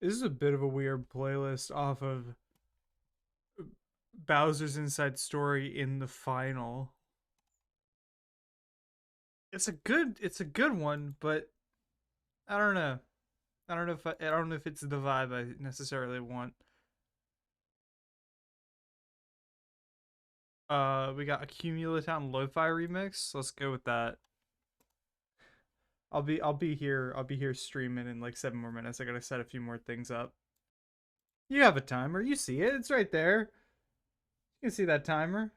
This is a bit of a weird playlist off of Bowser's Inside Story in the final. It's a good one, but I don't know. I don't know if it's the vibe I necessarily want. We got a Cumulatown Lo-Fi remix. Let's go with that. I'll be here streaming in like 7 more minutes. I gotta set a few more things up. You have a timer. You see it. It's right there. You can see that timer.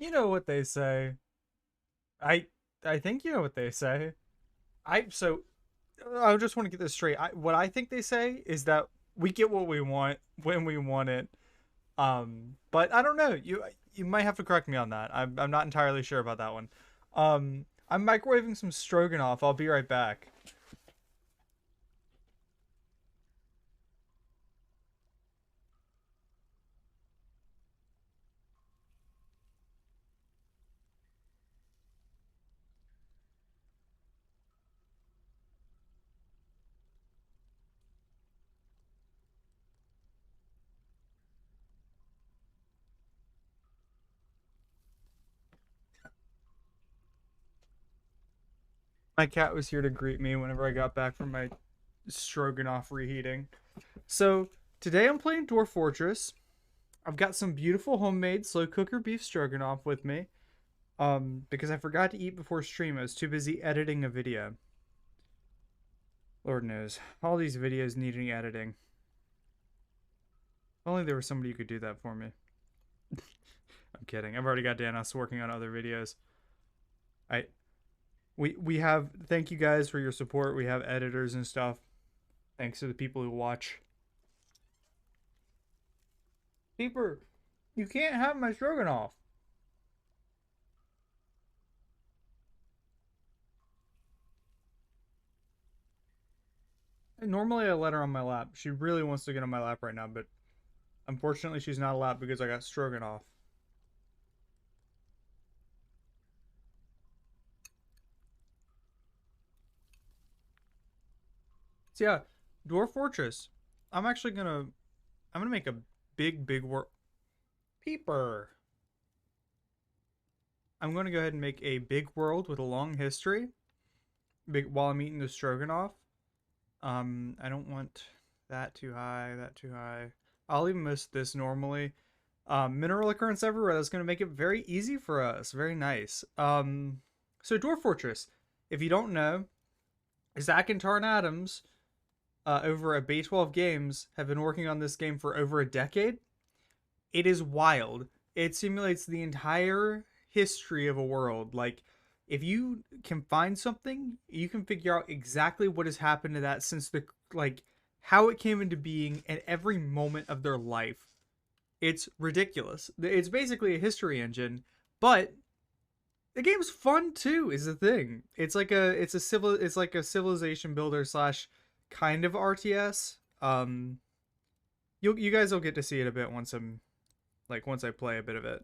You know what they say. I I think you know what they say. I just want to get this straight. What I think they say is that we get what we want when we want it. But I don't know. You might have to correct me on that. I'm not entirely sure about that one. I'm microwaving some stroganoff. I'll be right back. My cat was here to greet me whenever I got back from my stroganoff reheating. So today I'm playing Dwarf Fortress. I've got some beautiful homemade slow cooker beef stroganoff with me. Because I forgot to eat before stream. I was too busy editing a video. Lord knows. All these videos needing editing. If only there was somebody who could do that for me. I'm kidding. I've already got Danos working on other videos. I we have thank you guys for your support. We have editors and stuff. Thanks to the people who watch. Peeper, you can't have my stroganoff. Normally I let her on my lap. She really wants to get on my lap right now, but unfortunately she's not allowed because I got stroganoff. So yeah, Dwarf Fortress. I'm gonna make a big world. Peeper. I'm gonna go ahead and make a big world with a long history. Big while I'm eating the stroganoff. I don't want that too high, that too high. I'll even miss this normally. Mineral occurrence everywhere. That's gonna make it very easy for us. Very nice. So Dwarf Fortress. If you don't know, Zach and Tarn Adams, over at Bay 12 Games, have been working on this game for over a decade. It is wild. It simulates the entire history of a world. Like, if you can find something, you can figure out exactly what has happened to that since how it came into being at every moment of their life. It's ridiculous. It's basically a history engine, but the game's fun too. Is the thing. It's like a civilization builder slash kind of RTS. You guys will get to see it a bit once I play a bit of it.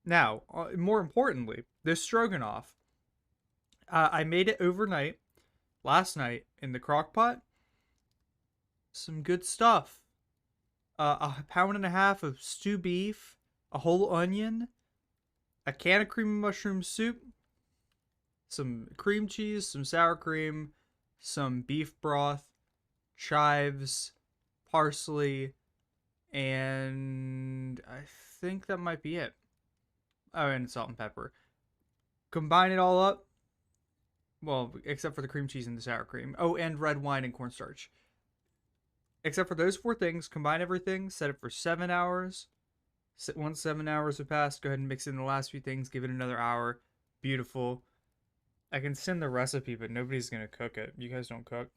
Now, more importantly, this stroganoff. I made it overnight, last night, in the crock pot. Some good stuff. A pound and a half of stew beef, a whole onion, a can of cream and mushroom soup, some cream cheese, some sour cream, some beef broth, chives, parsley, and I think that might be it. Oh, and salt and pepper. Combine it all up. Well, except for the cream cheese and the sour cream. Oh, and red wine and cornstarch. Except for those four things, combine everything, set it for 7 hours. Once 7 hours have passed, go ahead and mix in the last few things, give it another hour. Beautiful. I can send the recipe, but nobody's going to cook it. You guys don't cook.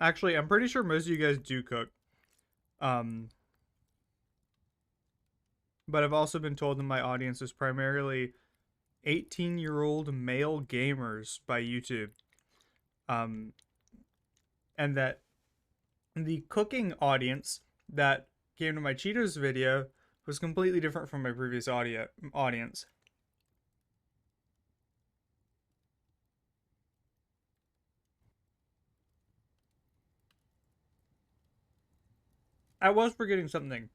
Actually, I'm pretty sure most of you guys do cook. Um, but I've also been told that my audience is primarily 18-year-old male gamers by YouTube. And that the cooking audience that came to my Cheetos video was completely different from my previous audience. I was forgetting something.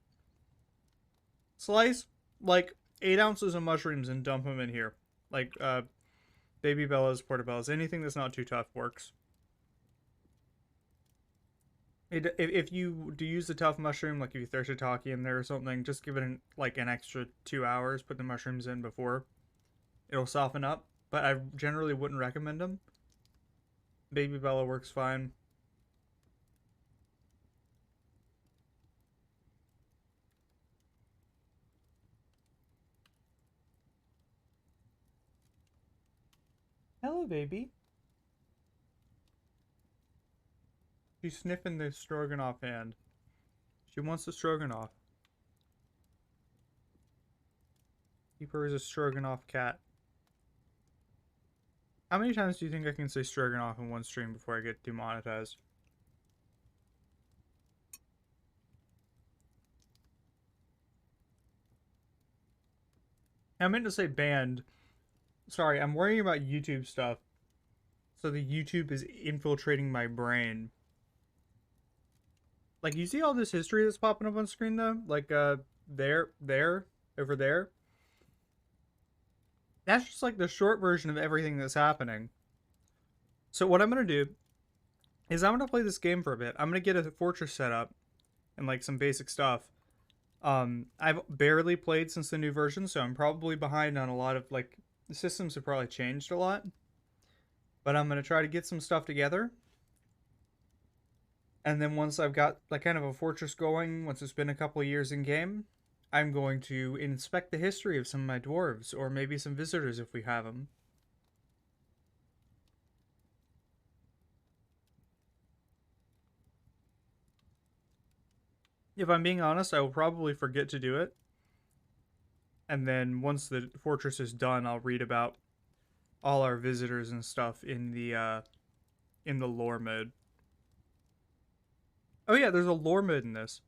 Slice like 8 ounces of mushrooms and dump them in here. Like baby bellas, portobellas, anything that's not too tough works. If you do use the tough mushroom, like if you throw shiitake in there or something, just give it an extra 2 hours. Put the mushrooms in before. It'll soften up, but I generally wouldn't recommend them. Baby Bella works fine. Hello, baby. She's sniffing the stroganoff hand. She wants the stroganoff. Keeper is a stroganoff cat. How many times do you think I can say stroganoff in one stream before I get demonetized? I meant to say banned. Sorry, I'm worrying about YouTube stuff. So the YouTube is infiltrating my brain. Like, you see all this history that's popping up on screen, though? Like, there, over there? That's just, like, the short version of everything that's happening. So what I'm going to do is I'm going to play this game for a bit. I'm going to get a fortress set up and, like, some basic stuff. I've barely played since the new version, so I'm probably behind on a lot of, like, the systems have probably changed a lot. But I'm going to try to get some stuff together. And then once I've got, like, kind of a fortress going, once it's been a couple of years in game, I'm going to inspect the history of some of my dwarves, or maybe some visitors if we have them. If I'm being honest, I will probably forget to do it. And then once the fortress is done, I'll read about all our visitors and stuff in the lore mode. Oh yeah, there's a lore mode in this.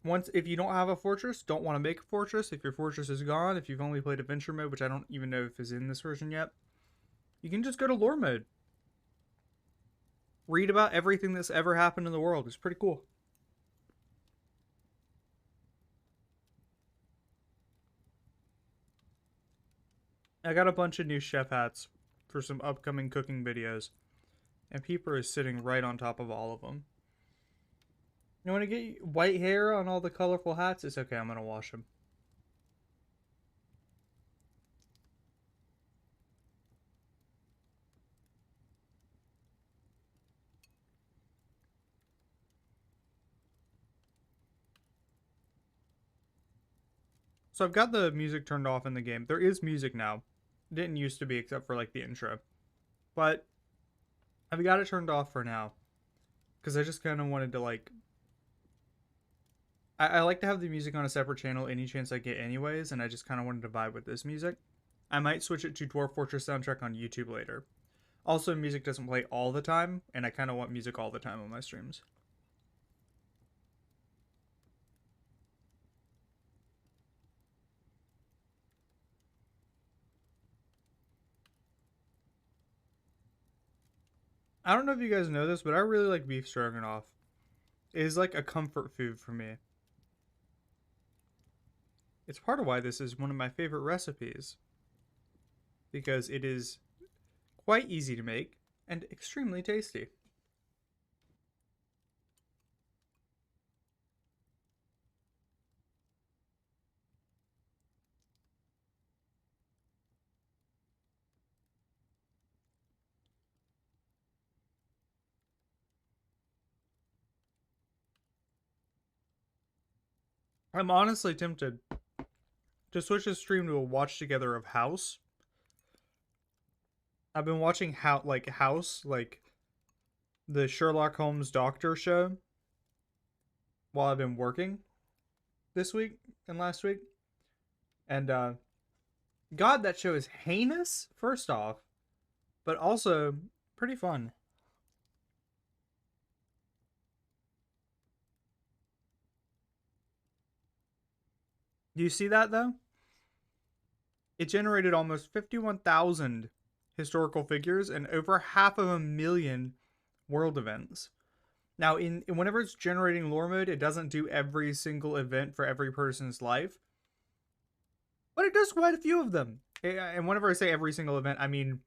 Once, if you don't have a fortress, don't want to make a fortress, if your fortress is gone, if you've only played adventure mode, which I don't even know if is in this version yet, you can just go to lore mode. Read about everything that's ever happened in the world. It's pretty cool. I got a bunch of new chef hats for some upcoming cooking videos, and Peeper is sitting right on top of all of them. You want to get white hair on all the colorful hats? It's okay, I'm going to wash them. So I've got the music turned off in the game. There is music now. It didn't used to be except for like the intro. But I've got it turned off for now. Because I just kind of wanted to like... I like to have the music on a separate channel any chance I get anyways. And I just kind of wanted to vibe with this music. I might switch it to Dwarf Fortress soundtrack on YouTube later. Also, music doesn't play all the time. And I kind of want music all the time on my streams. I don't know if you guys know this, but I really like beef stroganoff. It is like a comfort food for me. It's part of why this is one of my favorite recipes. Because it is quite easy to make and extremely tasty. I'm honestly tempted to switch the stream to a watch together of House. I've been watching House, like the Sherlock Holmes Doctor show, while I've been working this week and last week. And God, that show is heinous, first off, but also pretty fun. Do you see that though? It generated almost 51,000 historical figures and over 500,000 world events. Now, whenever it's generating lore mode, it doesn't do every single event for every person's life, but it does quite a few of them. And whenever I say every single event, I mean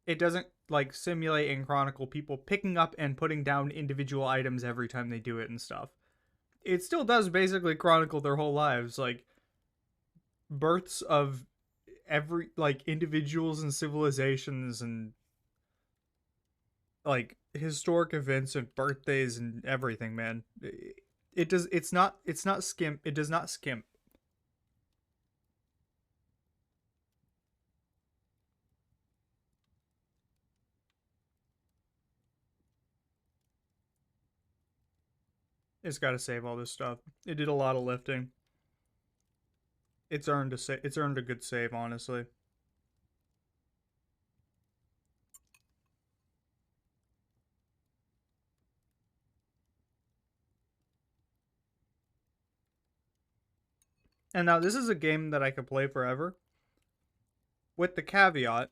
it doesn't like simulate and chronicle people picking up and putting down individual items every time they do it and stuff. It still does basically chronicle their whole lives, like births of every like individuals and civilizations and like historic events and birthdays and everything, man. It does. It's not skimp. It does not skimp. It's got to save all this stuff. It did a lot of lifting. It's earned a it's earned a good save, honestly. And now this is a game that I could play forever, with the caveat,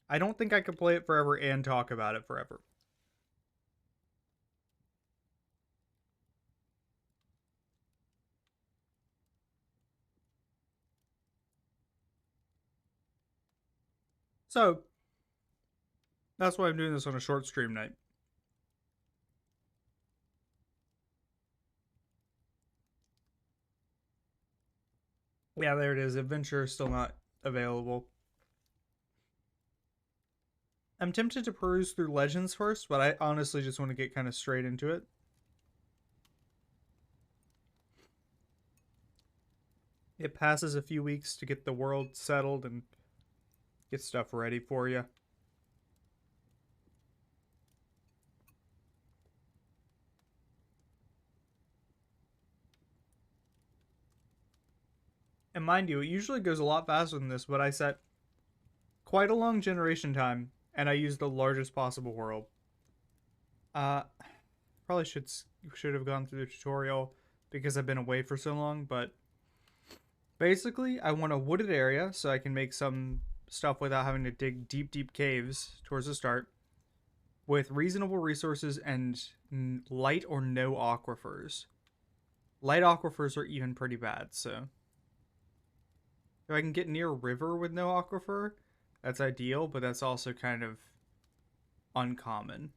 I don't think I could play it forever and talk about it forever. So that's why I'm doing this on a short stream night. Yeah, there it is. Adventure is still not available. I'm tempted to peruse through Legends first, but I honestly just want to get kind of straight into it. It passes a few weeks to get the world settled and get stuff ready for you. And mind you, it usually goes a lot faster than this, but I set quite a long generation time, and I used the largest possible world. Uh, Probably should have gone through the tutorial because I've been away for so long, but basically I want a wooded area so I can make some stuff without having to dig deep caves towards the start, with reasonable resources and light or no aquifers. Light aquifers are even pretty bad, so if I can get near a river with no aquifer, that's ideal, but that's also kind of uncommon.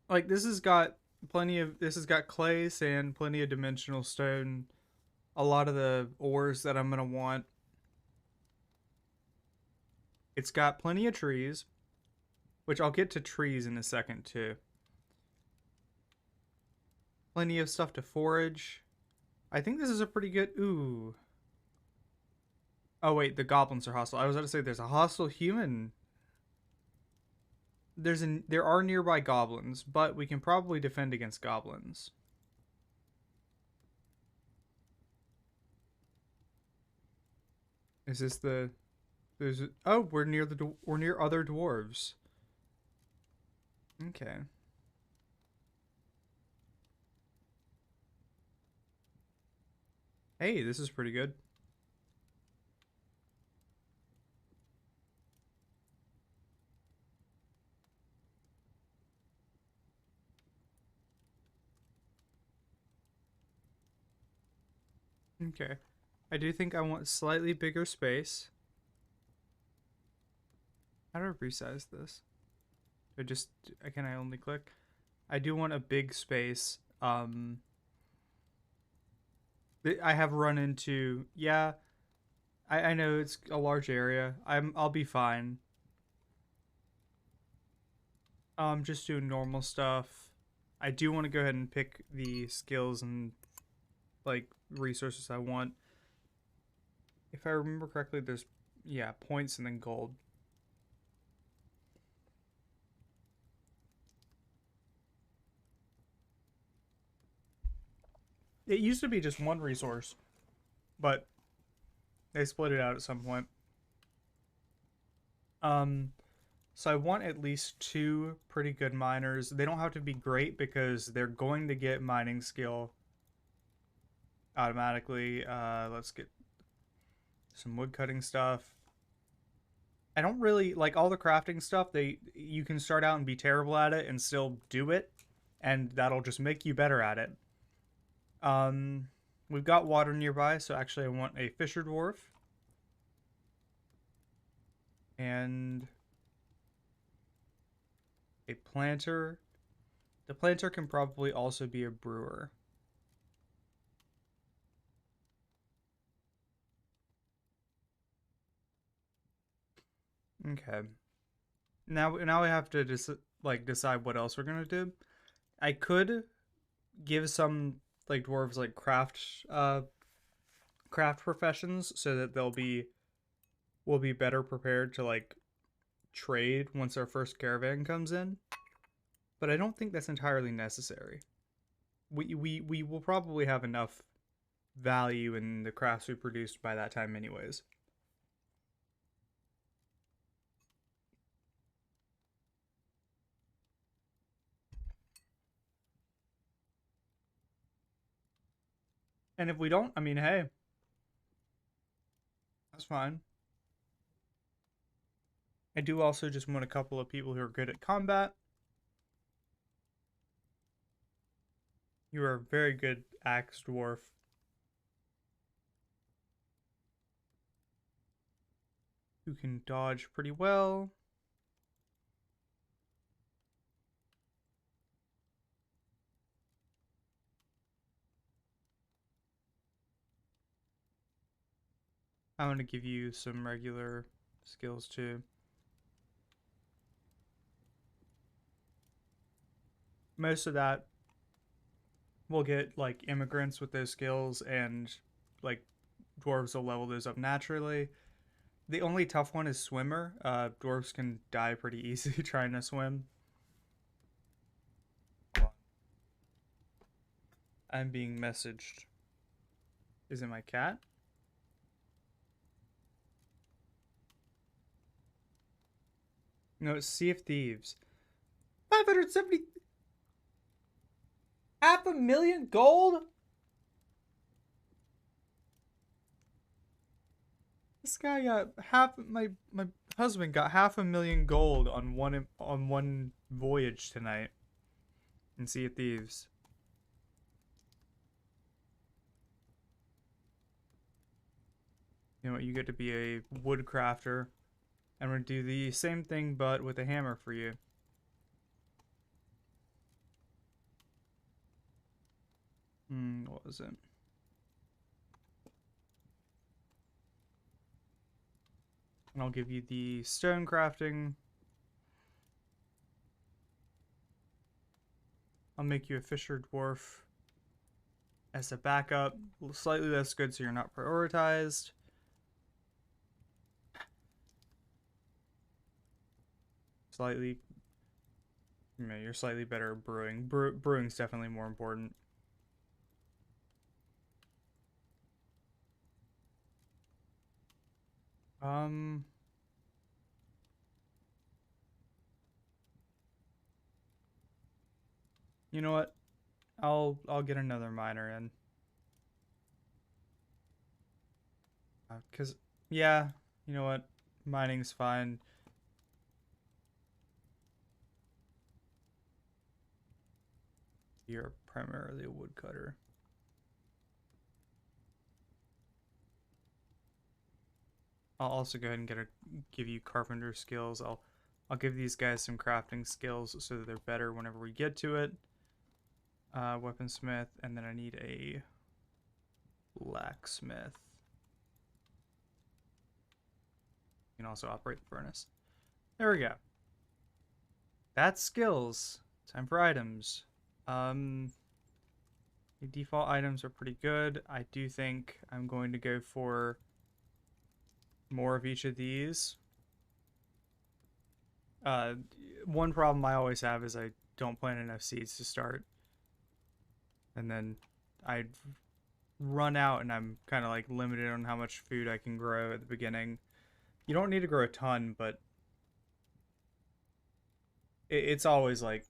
Like this has got this has got clay, sand, plenty of dimensional stone, a lot of the ores that I'm gonna want. It's got plenty of trees, which I'll get to trees in a second too. Plenty of stuff to forage. I think this is a pretty good. Ooh. Oh wait, the goblins are hostile. I was about to say there's a hostile human. There are nearby goblins, but we can probably defend against goblins. Is this the? There's oh we're near other dwarves. Okay. Hey, this is pretty good. Okay. I do think I want slightly bigger space. How do I resize this? Can I only click? I do want a big space. I have run into, yeah, I know it's a large area. I'll be fine. Just doing normal stuff. I do want to go ahead and pick the skills and like resources I want. If I remember correctly, there's yeah, points and then gold. It used to be just one resource, but they split it out at some point. So I want at least two pretty good miners. They don't have to be great because they're going to get mining skill automatically. Let's get some wood cutting stuff. I don't really like all the crafting stuff. You can start out and be terrible at it and still do it, and that'll just make you better at it. We've got water nearby, so actually I want a fisher dwarf. And a planter. The planter can probably also be a brewer. Okay. Now we have to just decide what else we're gonna do. I could give some like dwarves like craft professions so that they'll be will be better prepared to like trade once our first caravan comes in. But I don't think that's entirely necessary. We will probably have enough value in the crafts we produced by that time anyways. And if we don't, I mean, hey, that's fine. I do also just want a couple of people who are good at combat. You are a very good axe dwarf. Who can dodge pretty well. I'm going to give you some regular skills too. Most of that we'll get like immigrants with those skills, and like dwarves will level those up naturally. The only tough one is swimmer. Dwarves can die pretty easy trying to swim. I'm being messaged. Is it my cat? No, it's Sea of Thieves. 570, 500,000 gold? This guy got my husband got 500,000 gold on one voyage tonight in Sea of Thieves. You know what? You get to be a woodcrafter, and we're gonna do the same thing but with a hammer for you. What was it? And I'll give you the stone crafting. I'll make you a fisher dwarf as a backup. Slightly less good, so you're not prioritized. Slightly, you know, you're slightly better at brewing. Brewing's definitely more important. Um, you know what? I'll get another miner in. Cause yeah, you know what? Mining's fine. You're primarily a woodcutter. I'll also go ahead and give you carpenter skills. I'll give these guys some crafting skills so that they're better whenever we get to it. Weaponsmith, and then I need a blacksmith. You can also operate the furnace. There we go. That's skills. Time for items. The default items are pretty good. I do think I'm going to go for more of each of these. One problem I always have is I don't plant enough seeds to start. And then I run out and I'm kind of like limited on how much food I can grow at the beginning. You don't need to grow a ton, but it's always like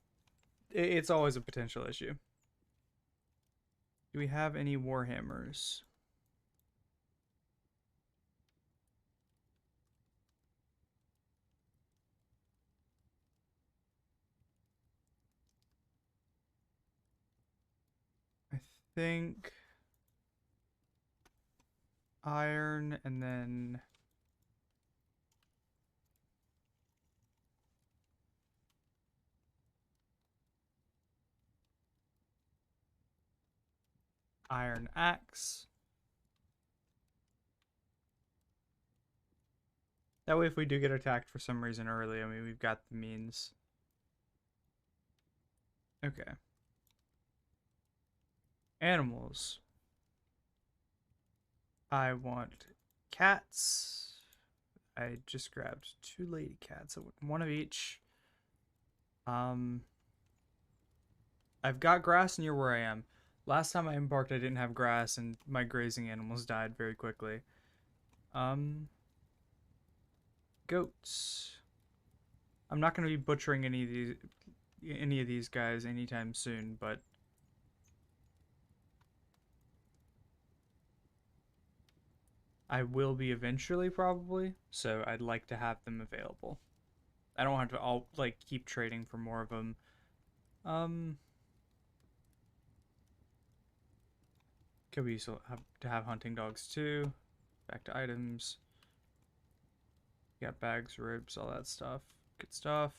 it's always a potential issue. Do we have any warhammers? I think iron and then iron axe. That way, if we do get attacked for some reason early, I mean, we've got the means. Okay. Animals. I want cats. I just grabbed 2 lady cats, one of each. Um, I've got grass near where I am. Last time I embarked, I didn't have grass, and my grazing animals died very quickly. Um, Goats. I'm not going to be butchering any of these guys anytime soon, but I will be eventually probably. So I'd like to have them available. I don't have to all like keep trading for more of them. Um, could we still have to have hunting dogs too? Back to items. Got bags, ribs, all that stuff. Good stuff.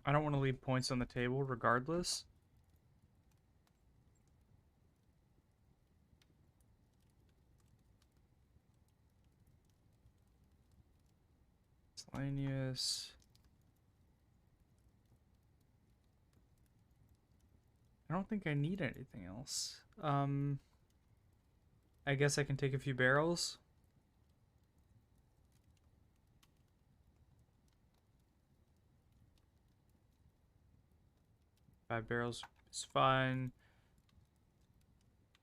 I don't want to leave points on the table regardless. Miscellaneous. I don't think I need anything else. I guess I can take a few barrels. 5 barrels is fine.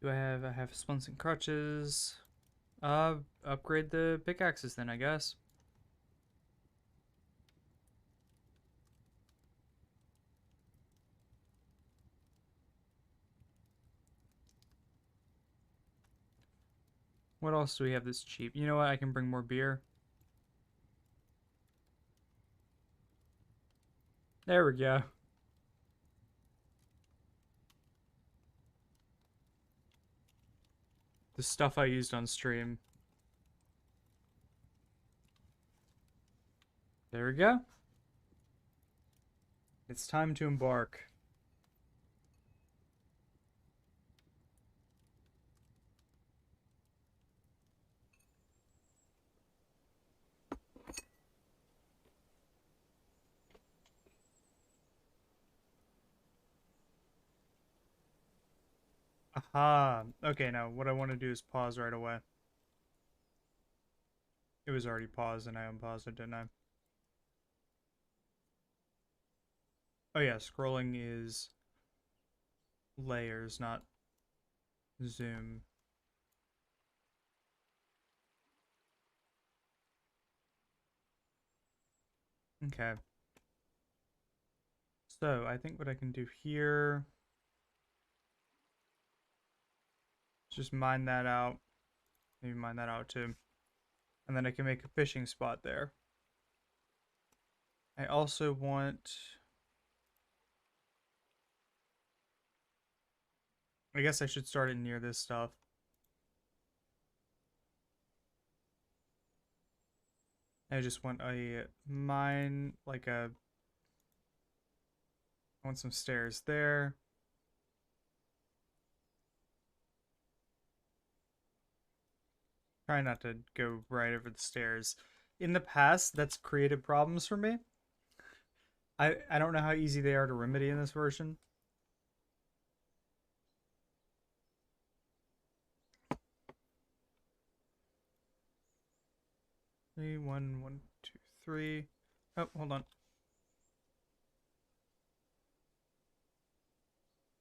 Do I have splints and crutches. Upgrade the pickaxes then, I guess. What else do we have that's cheap? You know what? I can bring more beer. There we go. The stuff I used on stream. There we go. It's time to embark. Aha. Okay, now what I want to do is pause right away. It was already paused and I unpaused it, didn't I? Oh yeah, scrolling is layers, not zoom. Okay. So I think what I can do here is just mine that out. Maybe mine that out too. And then I can make a fishing spot there. I also want... I guess I should start it near this stuff. I just want a mine, like a... I want some stairs there. Try not to go right over the stairs. In the past, that's created problems for me. I don't know how easy they are to remedy in this version. Three, one, one, two, three. Oh, hold on.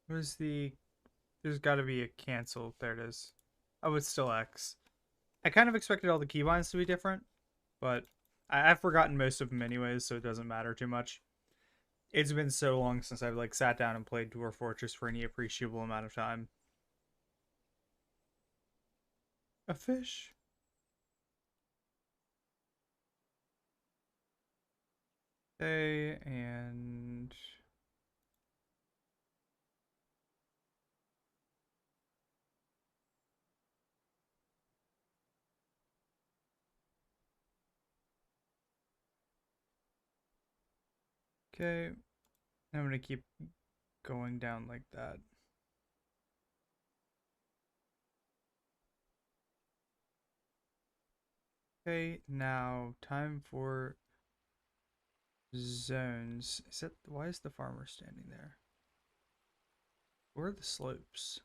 Where's the... There's got to be a cancel. There it is. Oh, it's still X. I kind of expected all the keybinds to be different, but I've forgotten most of them anyways, so it doesn't matter too much. It's been so long since I've like sat down and played Dwarf Fortress for any appreciable amount of time. A fish. Okay, and okay. I'm gonna keep going down like that. Okay, now time for zones. Is that why is the farmer standing there? Where are the slopes?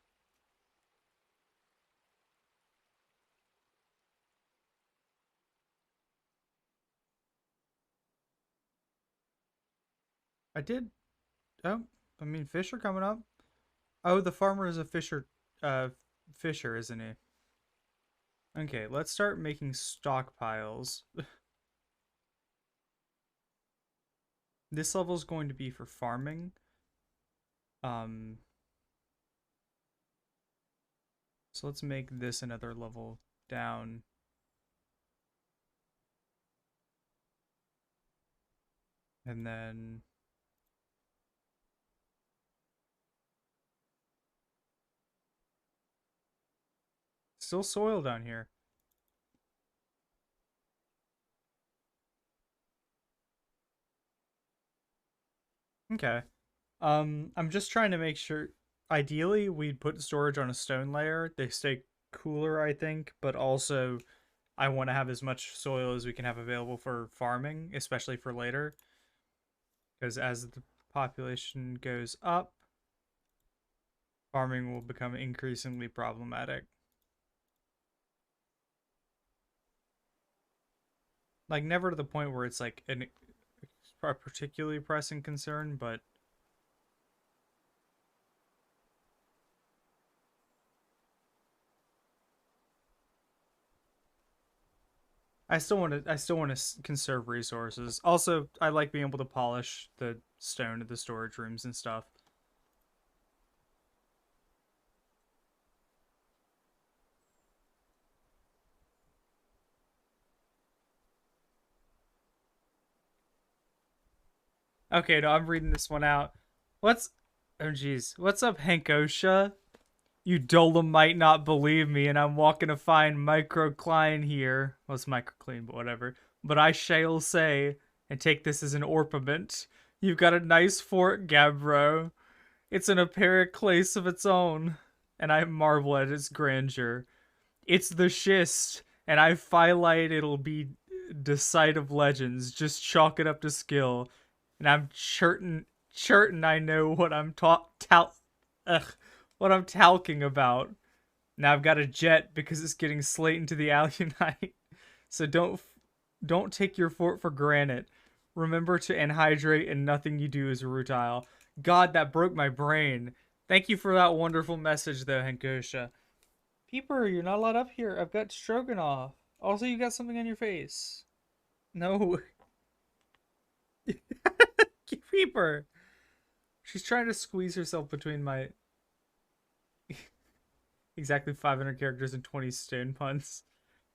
I did. Oh, I mean, fish are coming up. Oh, the farmer is a uh, fisher, isn't he? Okay, let's start making stockpiles. This level is going to be for farming. Um, so let's make this another level down. And then still soil down here. Okay. I'm just trying to make sure. Ideally, we'd put storage on a stone layer. They stay cooler, I think, but also I want to have as much soil as we can have available for farming, especially for later. Because as the population goes up, farming will become increasingly problematic. Like, never to the point where it's like a particularly pressing concern, but I still want to conserve resources. Also, I like being able to polish the stone of the storage rooms and stuff. Okay, no, I'm reading this one out. What's oh jeez. What's up, Hank Osha? You Dolom might not believe me, and I'm walking to find microcline here. Well, it's microclean, but whatever. But I shall say, and take this as an orpiment. You've got a nice fort, Gabbro. It's an apparent of its own, and I marvel at its grandeur. It's the schist, and I fight it'll be the site of legends. Just chalk it up to skill, and I'm certain I know what what I'm talking about. Now I've got a jet because it's getting slate into the alunite. So don't take your fort for granted. Remember to anhydrate, and nothing you do is rutile. God, that broke my brain. Thank you for that wonderful message, though, Henkosha. Peeper, you're not allowed up here. I've got stroganoff. Also, you got something on your face. No. Peeper. She's trying to squeeze herself between my exactly 500 characters and 20 stone puns.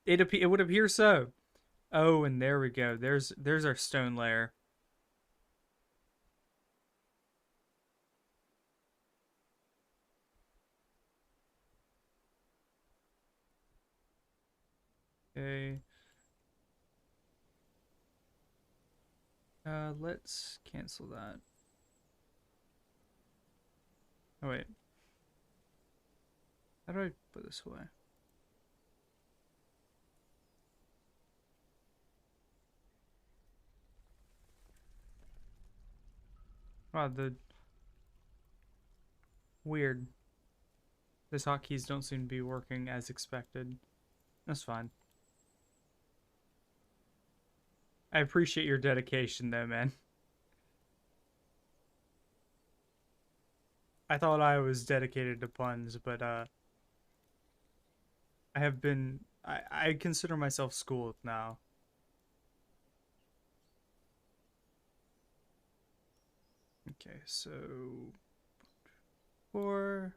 It would appear so. Oh, and there we go. There's our stone layer. Okay. Let's cancel that. Oh wait. How do I put this away? Wow, the weird. These hotkeys don't seem to be working as expected. That's fine. I appreciate your dedication though, man. I thought I was dedicated to puns, but I consider myself schooled now. Okay, so four.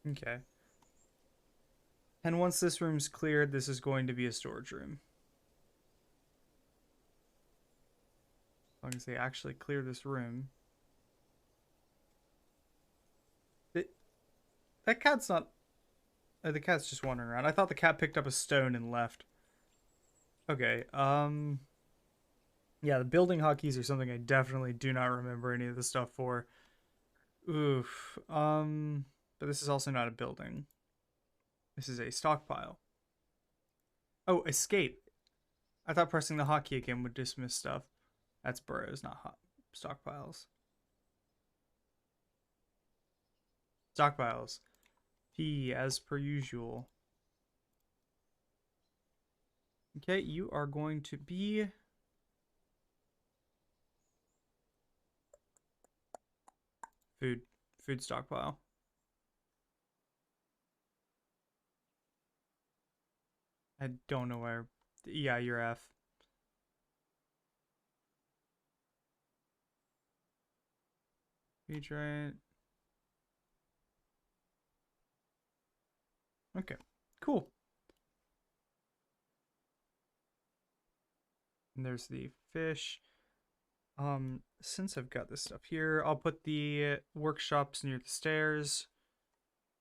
Okay. And once this room's cleared, this is going to be a storage room. As long as they actually clear this room. That cat's not... Oh, the cat's just wandering around. I thought the cat picked up a stone and left. Okay. Yeah, the building hotkeys are something I definitely do not remember any of the stuff for. Oof. But this is also not a building. This is a stockpile. Oh, escape. I thought pressing the hotkey again would dismiss stuff. That's burrows, not hot stockpiles. Stockpiles. P as per usual. Okay, you are going to be food. Food stockpile. I don't know where. Yeah, you're F. Page right. Okay, cool. And there's the fish. Since I've got this stuff here, I'll put the workshops near the stairs.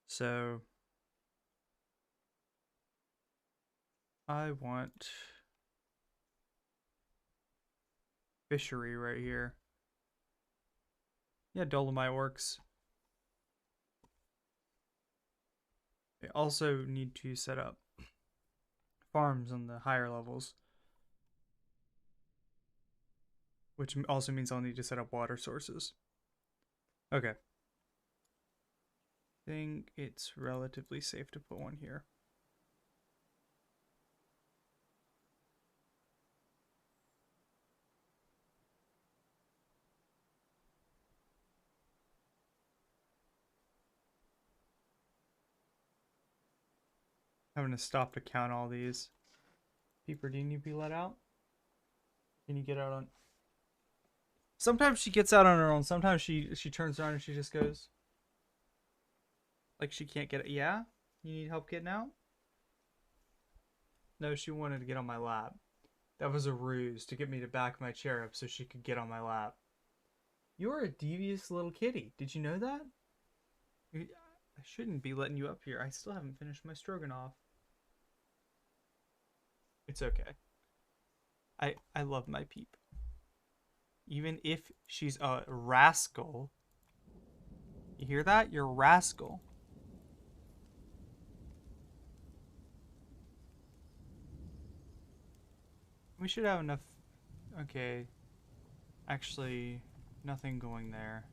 So I want fishery right here. Yeah, dolomite works. I also need to set up farms on the higher levels, which also means I'll need to set up water sources. Okay. I think it's relatively safe to put one here. I'm going to stop to count all these. Peeper, do you need to be let out? Can you get out on... Sometimes she gets out on her own. Sometimes she turns around and she just goes... Like she can't get it. Yeah? You need help getting out? No, she wanted to get on my lap. That was a ruse to get me to back my chair up so she could get on my lap. You're a devious little kitty. Did you know that? I shouldn't be letting you up here. I still haven't finished my stroganoff. It's okay. I love my peep. Even if she's a rascal. You hear that? You're a rascal. We should have enough. Okay. Actually, nothing going there.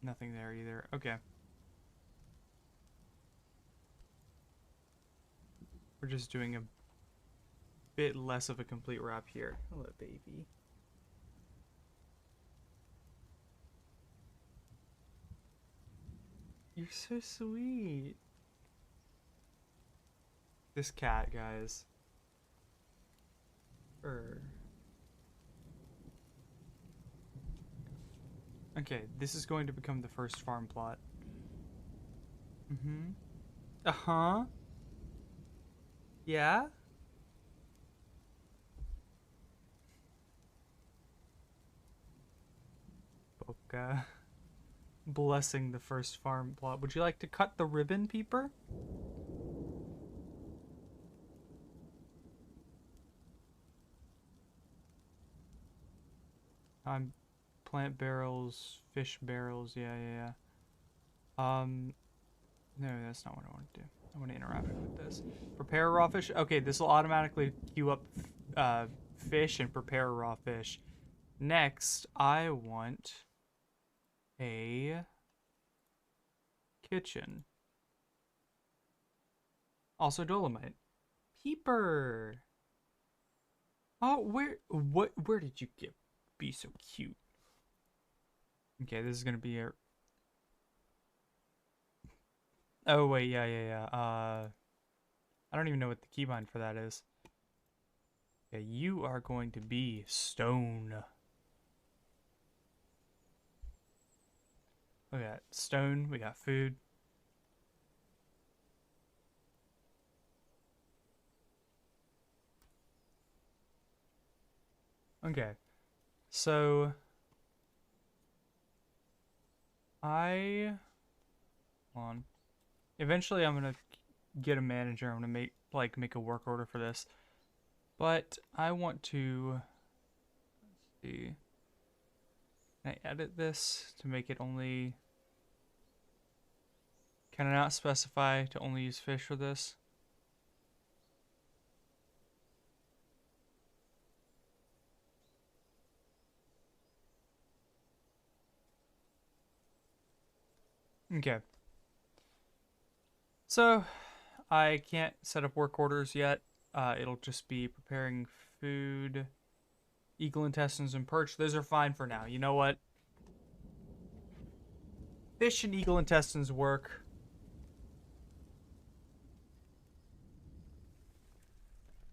Nothing there either. Okay. We're just doing a bit less of a complete wrap here. Hello, baby. You're so sweet. This cat, guys. Okay, this is going to become the first farm plot. Mm-hmm. Uh-huh. Yeah? Boca. Blessing the first farm plot. Would you like to cut the ribbon, Peeper? Plant barrels, fish barrels. Yeah, yeah, yeah. No, that's not what I want to do. I want to interact with this. Prepare raw fish. Okay, this will automatically queue up fish and prepare raw fish. Next, I want a kitchen. Also dolomite. Peeper. Oh, where did you get? Be so cute. Okay, this is gonna be a... Oh, wait, yeah, yeah, yeah. I don't even know what the keybind for that is. Okay, you are going to be stone. Look at that. Stone, we got food. Okay, so... Hold on. Eventually I'm gonna get a manager. I'm gonna make a work order for this. But I want to, let's see. Can I edit this to make it only, can I not specify to only use fish for this? Okay. So I can't set up work orders yet. It'll just be preparing food, eagle intestines, and perch. Those are fine for now. You know what? Fish and eagle intestines work.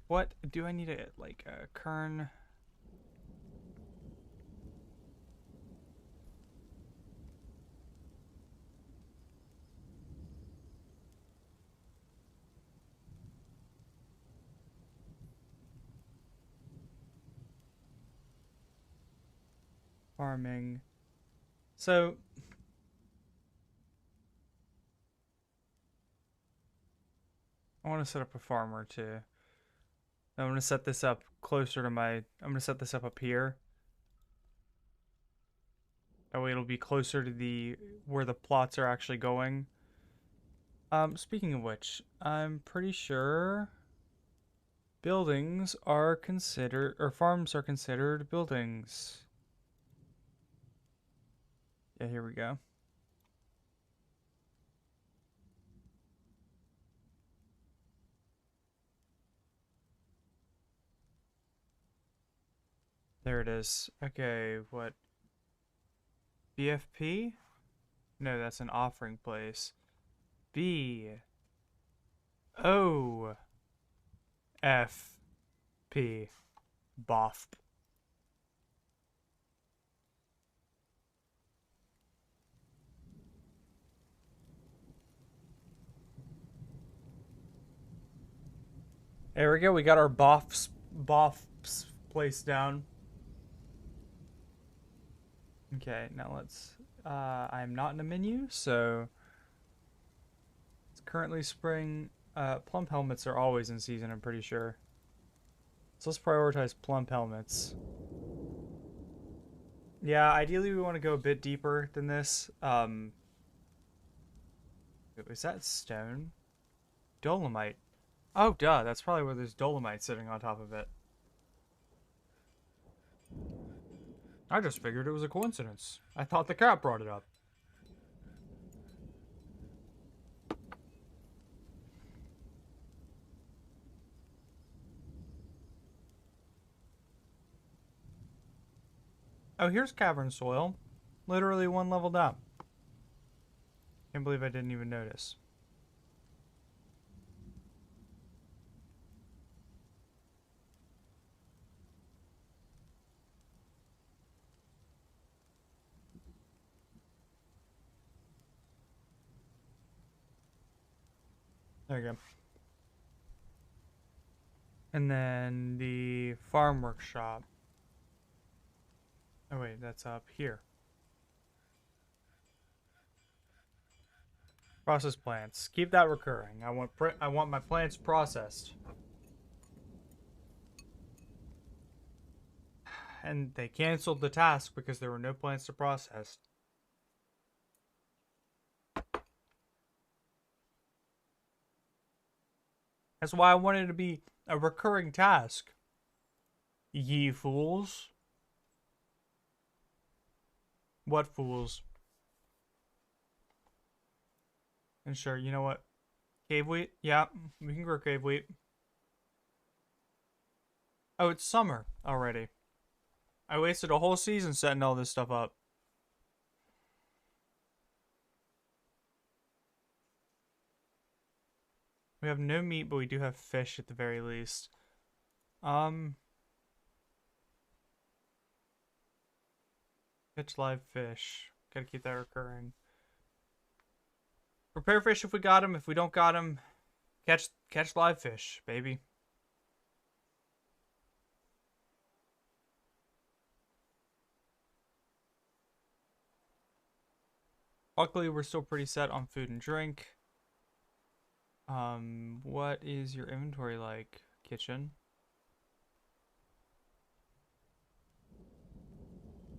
What do I need? Like a kern? Farming. So I want to set up a farmer too. I'm going to set this up closer to my, I'm going to set this up here. That way it'll be closer to the, where the plots are actually going. Speaking of which, I'm pretty sure buildings are considered, or farms are considered buildings. Yeah, here we go. There it is. Okay, what? BFP? No, that's an offering place. B O F P. Boff. There we go. We got our Boff's place down. Okay, now let's. I'm not in a menu, so it's currently spring. Plump helmets are always in season, I'm pretty sure. So let's prioritize plump helmets. Yeah, ideally we want to go a bit deeper than this. Is that stone? Dolomite. Oh, duh, that's probably where there's dolomite sitting on top of it. I just figured it was a coincidence. I thought the cat brought it up. Oh, here's cavern soil. Literally one level down. Can't believe I didn't even notice. There you go. And then the farm workshop. Oh wait, that's up here. Process plants. Keep that recurring. I want my plants processed. And they canceled the task because there were no plants to process. That's why I wanted it to be a recurring task. Ye fools. What fools? And sure, you know what? Cave wheat? Yeah, we can grow cave wheat. Oh, it's summer already. I wasted a whole season setting all this stuff up. We have no meat, but we do have fish at the very least. Catch live fish. Gotta keep that recurring. Prepare fish if we got them. If we don't got them, catch live fish, baby. Luckily, we're still pretty set on food and drink. What is your inventory like, kitchen?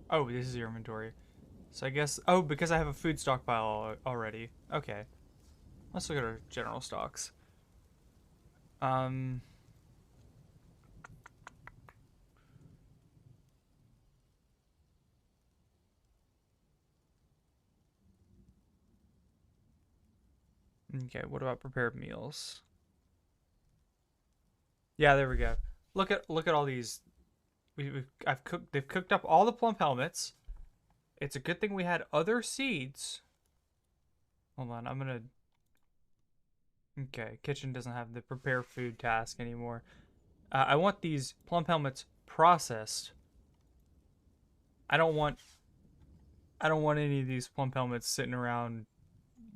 Oh, this is your inventory. So I guess, oh, because I have a food stockpile already. Okay. Let's look at our general stocks. Um, okay, what about prepared meals? Yeah, there we go. Look at all these. I've cooked. They've cooked up all the plump helmets. It's a good thing we had other seeds. Hold on, I'm gonna. Okay, kitchen doesn't have the prepare food task anymore. I want these plump helmets processed. I don't want. I don't want any of these plump helmets sitting around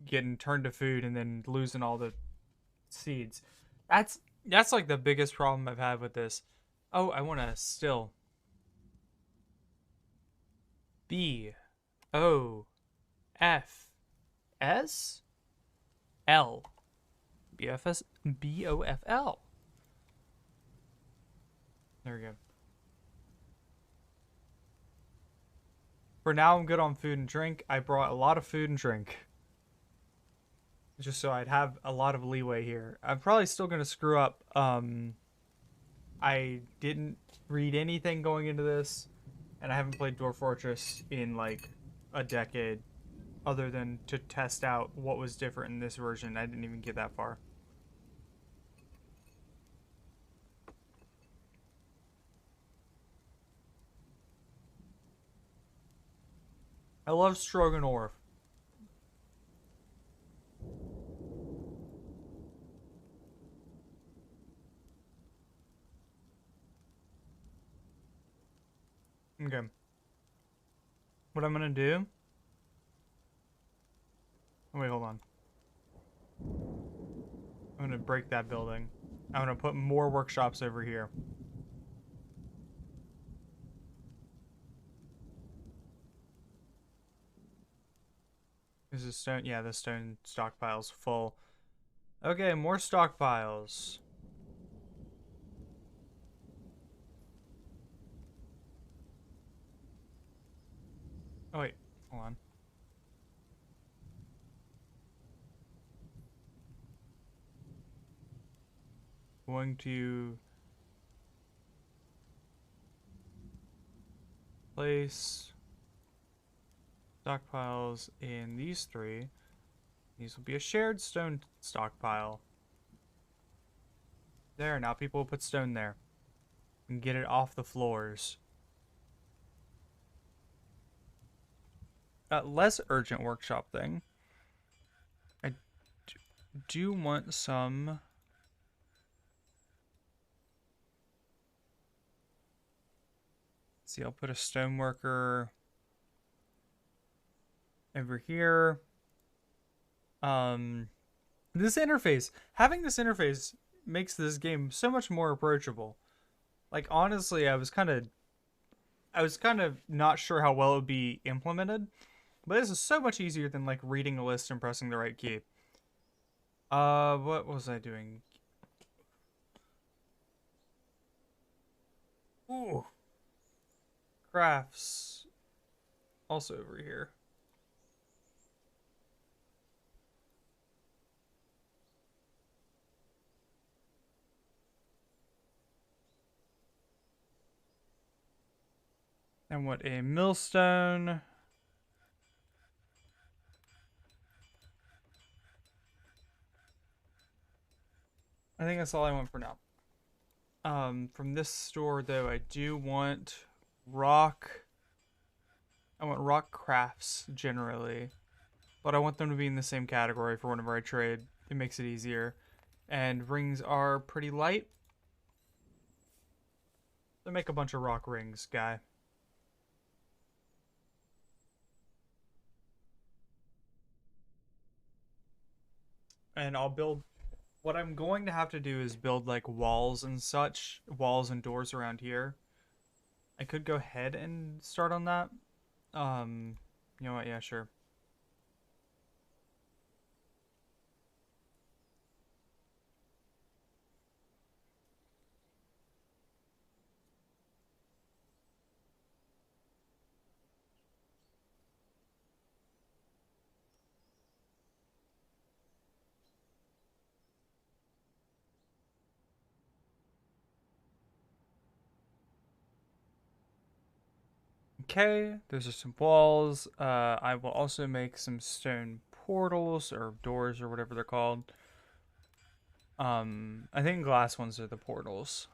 getting turned to food and then losing all the seeds. That's like the biggest problem I've had with this. Oh, I want to still BOFS L BOFL. There we go. For now, I'm good on food and drink. I brought a lot of food and drink just so I'd have a lot of leeway here. I'm probably still gonna screw up. I didn't read anything going into this, and I haven't played Dwarf Fortress in like a decade, other than to test out what was different in this version. I didn't even get that far. I love stroganoff. Okay. What I'm gonna do? Oh, wait, hold on. I'm gonna break that building. I'm gonna put more workshops over here. This is stone. Yeah, the stone stockpile's full. Okay, more stockpiles. Oh wait, hold on. Going to place stockpiles in these three. These will be a shared stone stockpile. There, now people will put stone there and get it off the floors. Less urgent workshop thing. I do want some. Let's see, I'll put a stone worker over here. This interface, having this interface makes this game so much more approachable. Like honestly, I was kind of not sure how well it would be implemented, but this is so much easier than like reading a list and pressing the right key. What was I doing? Ooh. Crafts. Also over here. And what a millstone. I think that's all I want for now. From this store though, I do want rock. I want rock crafts generally, but I want them to be in the same category for whenever I trade. It makes it easier. And rings are pretty light. So make a bunch of rock rings, guy. And I'll build. What I'm going to have to do is build like walls and such, walls and doors around here. I could go ahead and start on that. You know what? Yeah, sure. Okay, those are some walls. I will also make some stone portals or doors or whatever they're called. I think glass ones are the portals.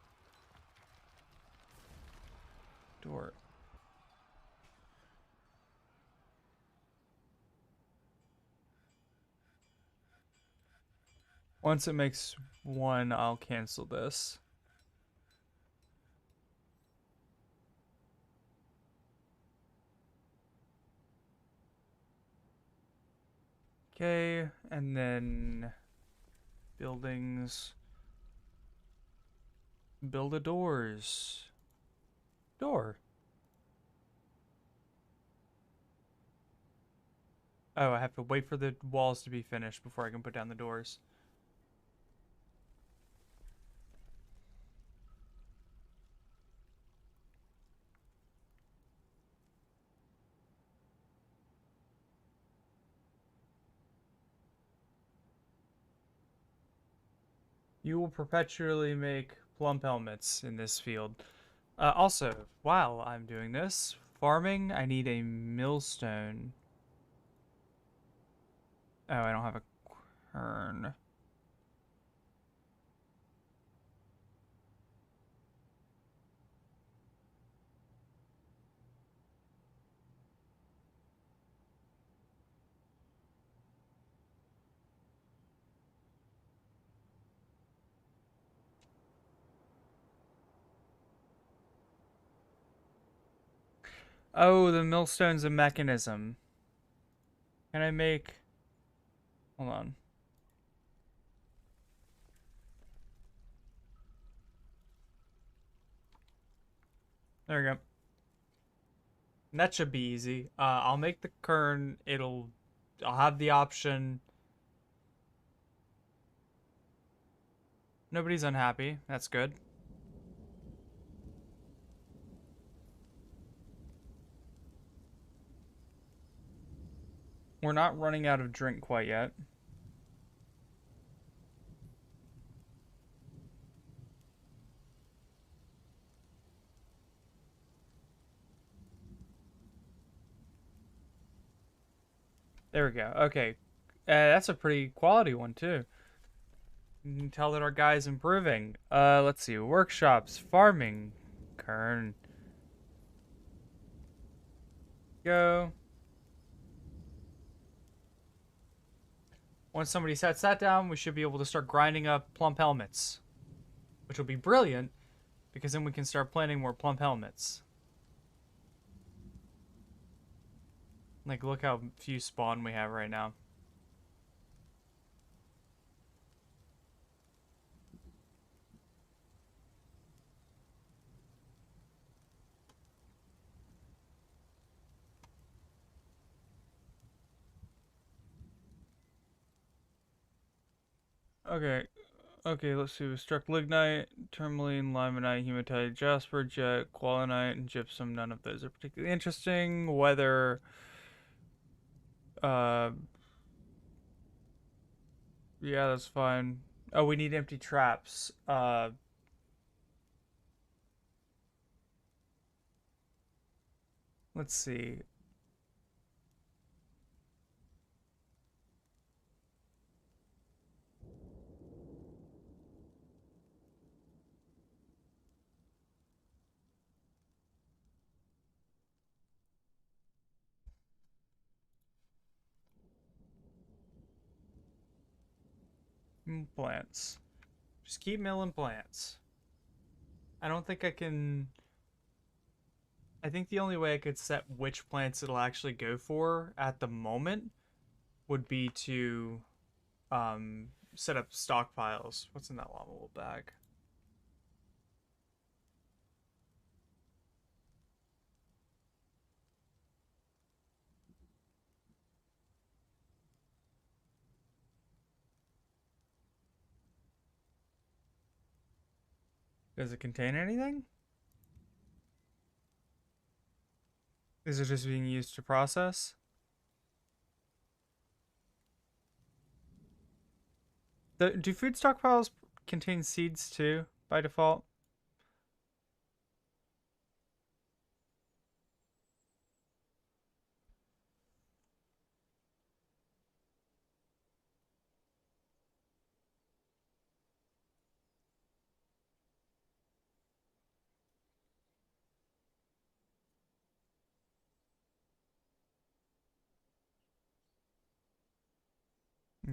Door. Once it makes one, I'll cancel this. Okay, and then buildings. Build a doors. Door. Oh, I have to wait for the walls to be finished before I can put down the doors. You will perpetually make plump helmets in this field. Also, while I'm doing this, farming, I need a millstone. Oh, I don't have a quern. Oh, the millstone's a mechanism. Can I make... Hold on. There we go. That should be easy. I'll make the kern. I'll have the option. Nobody's unhappy. That's good. We're not running out of drink quite yet. There we go. Okay. That's a pretty quality one, too. You can tell that our guy's improving. Let's see. Workshops, farming, kern. Go. Once somebody sets that down, we should be able to start grinding up plump helmets. Which will be brilliant, because then we can start planning more plump helmets. Like, look how few spawn we have right now. Okay. Okay, let's see. We struck lignite, tourmaline, limonite, hematite, jasper, jet, qualinite, and gypsum. None of those are particularly interesting. Whether, uh, yeah, that's fine. Oh, we need empty traps. Let's see. Plants. Just keep milling plants. I don't think I can. I think the only way I could set which plants it'll actually go for at the moment would be to set up stockpiles. What's in that lava wool bag? Does it contain anything? Is it just being used to process? Do food stockpiles contain seeds too by default?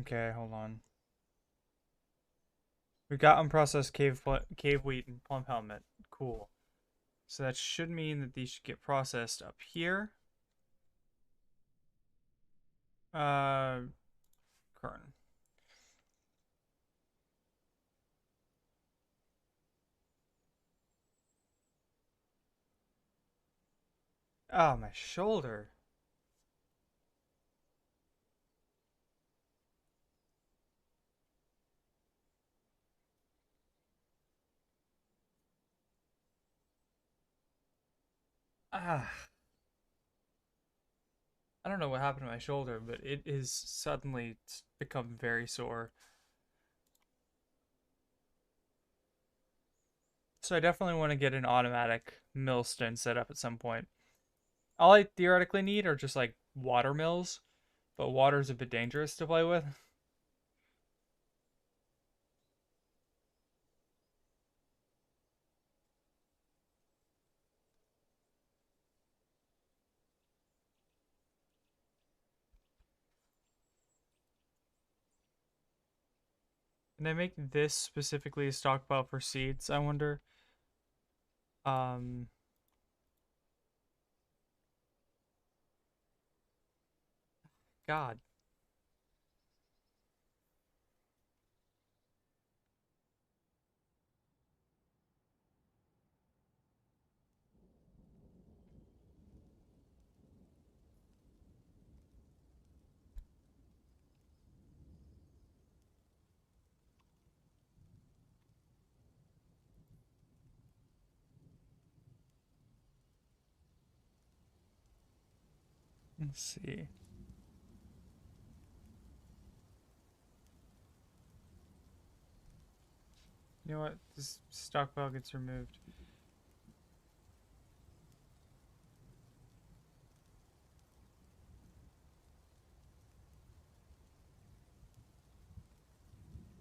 Okay, hold on. We got unprocessed cave wheat and plum helmet. Cool. So that should mean that these should get processed up here. Kern. Oh, my shoulder. Ah. I don't know what happened to my shoulder, but it is suddenly become very sore. So I definitely want to get an automatic millstone set up at some point. All I theoretically need are just like water mills, but water's a bit dangerous to play with. And I make this specifically a stockpile for seeds, I wonder. Um, God. Let's see. You know what? This stockpile gets removed.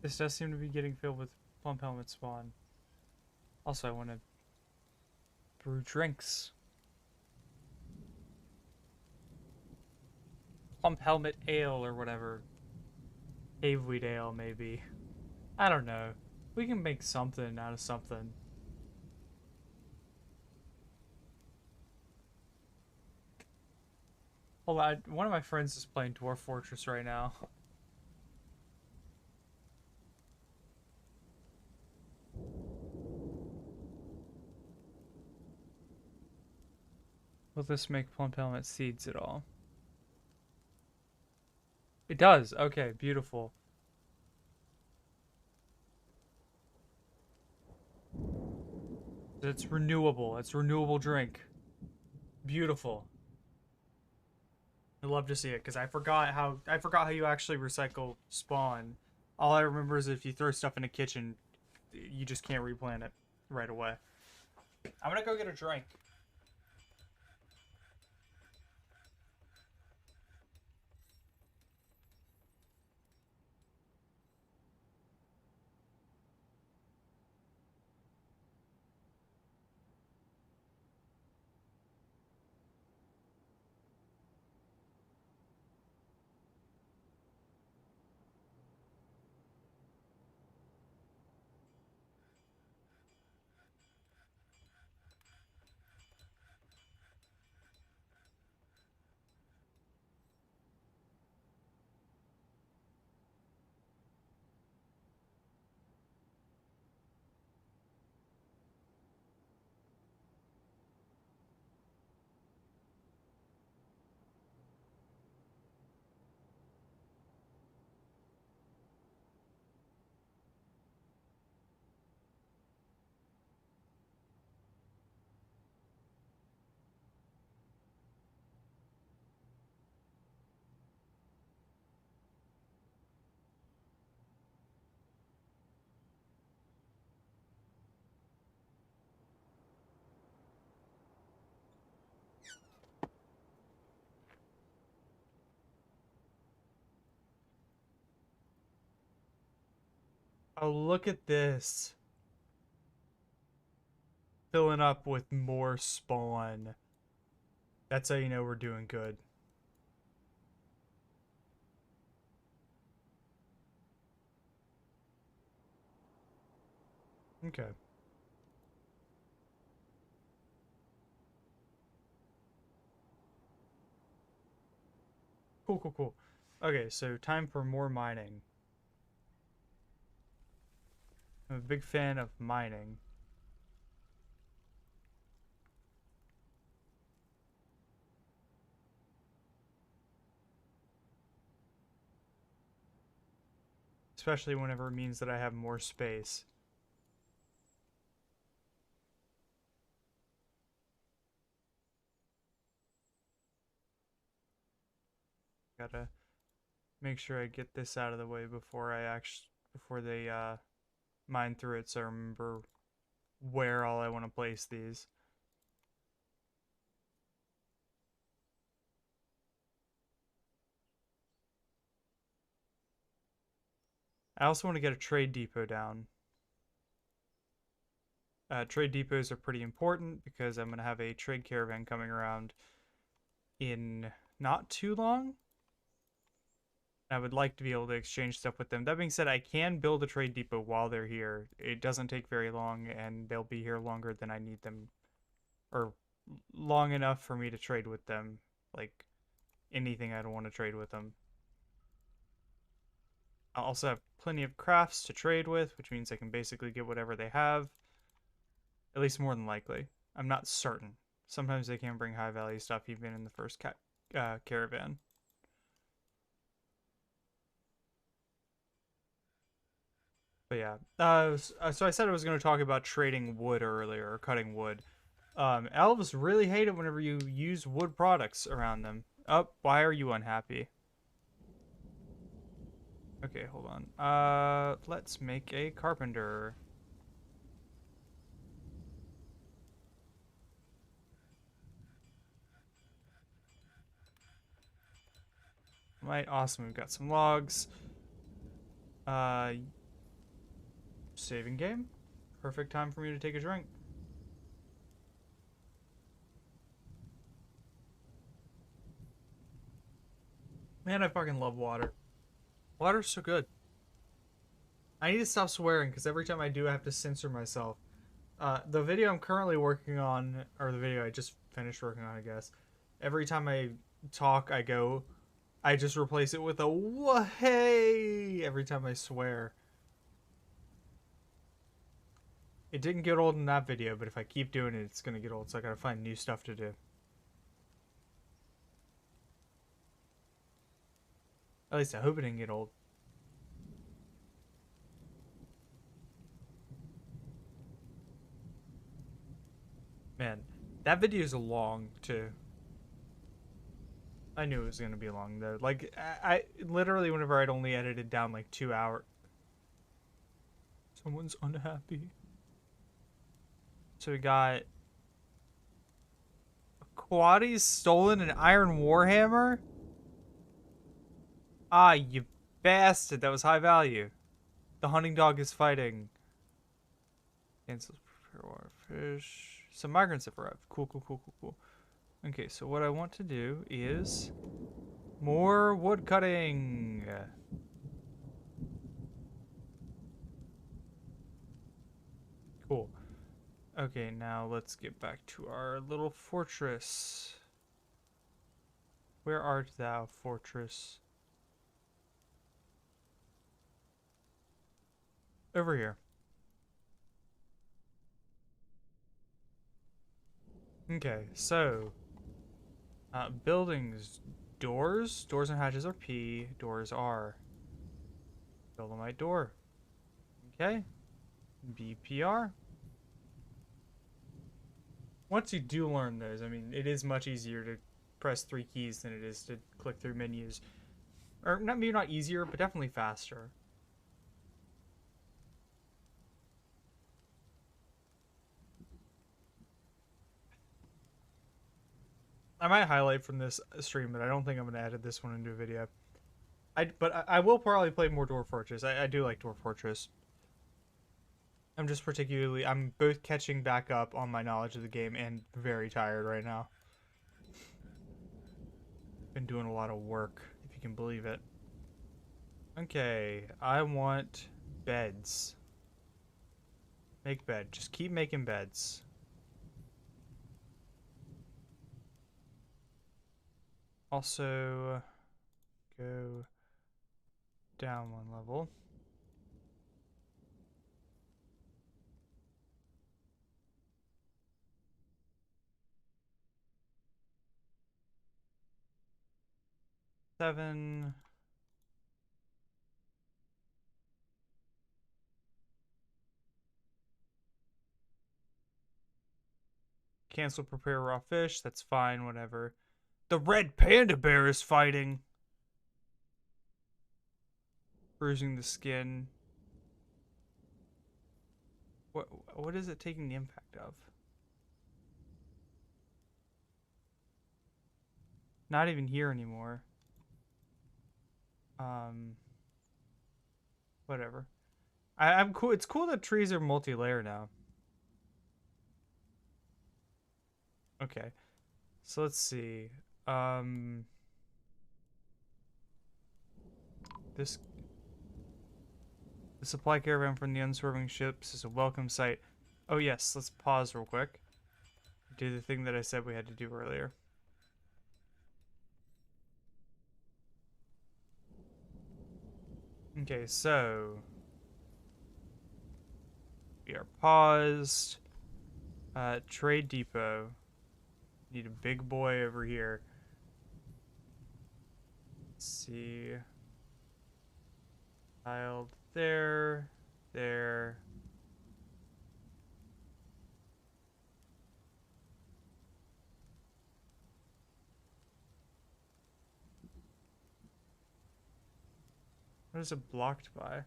This does seem to be getting filled with plump helmet spawn. Also, I want to brew drinks. Plump helmet ale or whatever. Caveweed ale, maybe. I don't know. We can make something out of something. Hold on, one of my friends is playing Dwarf Fortress right now. Will this make plump helmet seeds at all? It does. Okay, beautiful. It's renewable. It's renewable drink. Beautiful. I'd love to see it because I forgot how you actually recycle spawn. All I remember is if you throw stuff in a kitchen, you just can't replant it right away. I'm gonna go get a drink. Oh, look at this. Filling up with more spawn. That's how you know we're doing good. Okay. Cool, cool, cool. Okay, so time for more mining. I'm a big fan of mining. Especially whenever it means that I have more space. Gotta make sure I get this out of the way before before they mine through it so I remember where all I want to place these. I also want to get a trade depot down. Trade depots are pretty important because I'm going to have a trade caravan coming around in not too long. I would like to be able to exchange stuff with them. That being said, I can build a trade depot while they're here. It doesn't take very long, and they'll be here longer than I need them, or long enough for me to trade with them. Like anything I'd want to trade with them. I also have plenty of crafts to trade with, which means I can basically get whatever they have. At least more than likely. I'm not certain. Sometimes they can bring high value stuff even in the first caravan. But yeah, so I said I was going to talk about trading wood earlier, or cutting wood. Elves really hate it whenever you use wood products around them. Oh, why are you unhappy? Okay, hold on. Let's make a carpenter. Right, awesome. We've got some logs. Uh, saving game. Perfect time for me to take a drink. Man, I fucking love water. Water's so good. I need to stop swearing because every time I do, I have to censor myself. The video I'm currently working on, or the video I just finished working on, I guess. Every time I talk, I just replace it with a "wah-hey" every time I swear. It didn't get old in that video, but if I keep doing it, it's gonna get old, so I gotta find new stuff to do. At least I hope it didn't get old. Man, that video is long, too. I knew it was gonna be long, though. Like, I literally, whenever I'd only edited down like 2 hours. Someone's unhappy. So we got Quaddy's stolen an iron warhammer? Ah, you bastard. That was high value. The hunting dog is fighting. Cancels prepare water fish. Some migrants have arrived. Cool, cool, cool, cool, cool. Okay, so what I want to do is more wood cutting. Cool. Okay, now let's get back to our little fortress. Where art thou, fortress? Over here. Okay, so buildings, doors and hatches are P, doors are Dolomite door. Okay, BPR. Once you do learn those, I mean, it is much easier to press 3 keys than it is to click through menus. Or not, maybe not easier, but definitely faster. I might highlight from this stream, but I don't think I'm going to edit this one into a video. But I will probably play more Dwarf Fortress. I do like Dwarf Fortress. I'm both catching back up on my knowledge of the game and very tired right now. Been doing a lot of work, if you can believe it. Okay, I want beds. Make bed. Just keep making beds. Also, go down one level. Seven. Cancel prepare raw fish. That's fine, whatever. The red panda bear is fighting. Bruising the skin. What is it taking the impact of? Not even here anymore. Whatever. I'm cool. It's cool that trees are multi-layer now. Okay. So let's see. This the supply caravan from the unswerving ships is a welcome sight. Oh yes, let's pause real quick. Do the thing that I said we had to do earlier. Okay, so we are paused. Trade depot. Need a big boy over here. Let's see. Tiled there. There. What is it blocked by?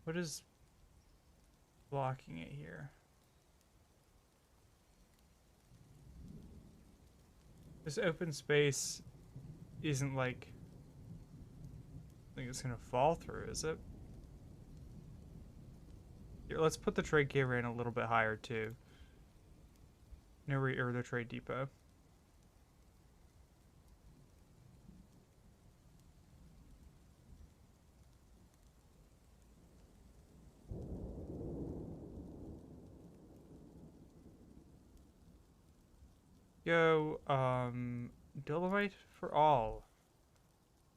What is blocking it here? This open space isn't like... I think it's gonna fall through, is it? Here, let's put the trade caravan a little bit higher too. No, or the trade depot. Yo, Dolomite for all.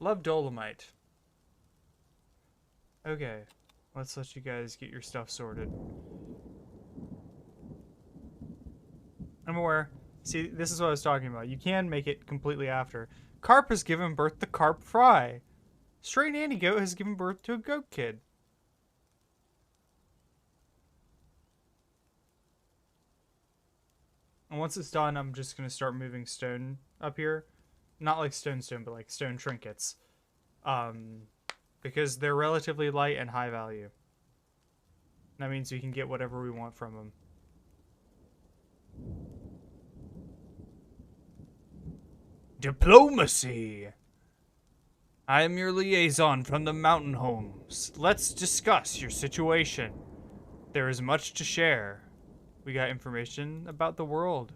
Love Dolomite. Okay, let's let you guys get your stuff sorted. I'm aware. See, this is what I was talking about. You can make it completely after. Carp has given birth to Carp Fry. Stray Nanny Goat has given birth to a goat kid. And once it's done, I'm just going to start moving stone up here. Not like stone, but like stone trinkets. Because they're relatively light and high value. That means we can get whatever we want from them. Diplomacy! I am your liaison from the mountain homes. Let's discuss your situation. There is much to share. We got information about the world.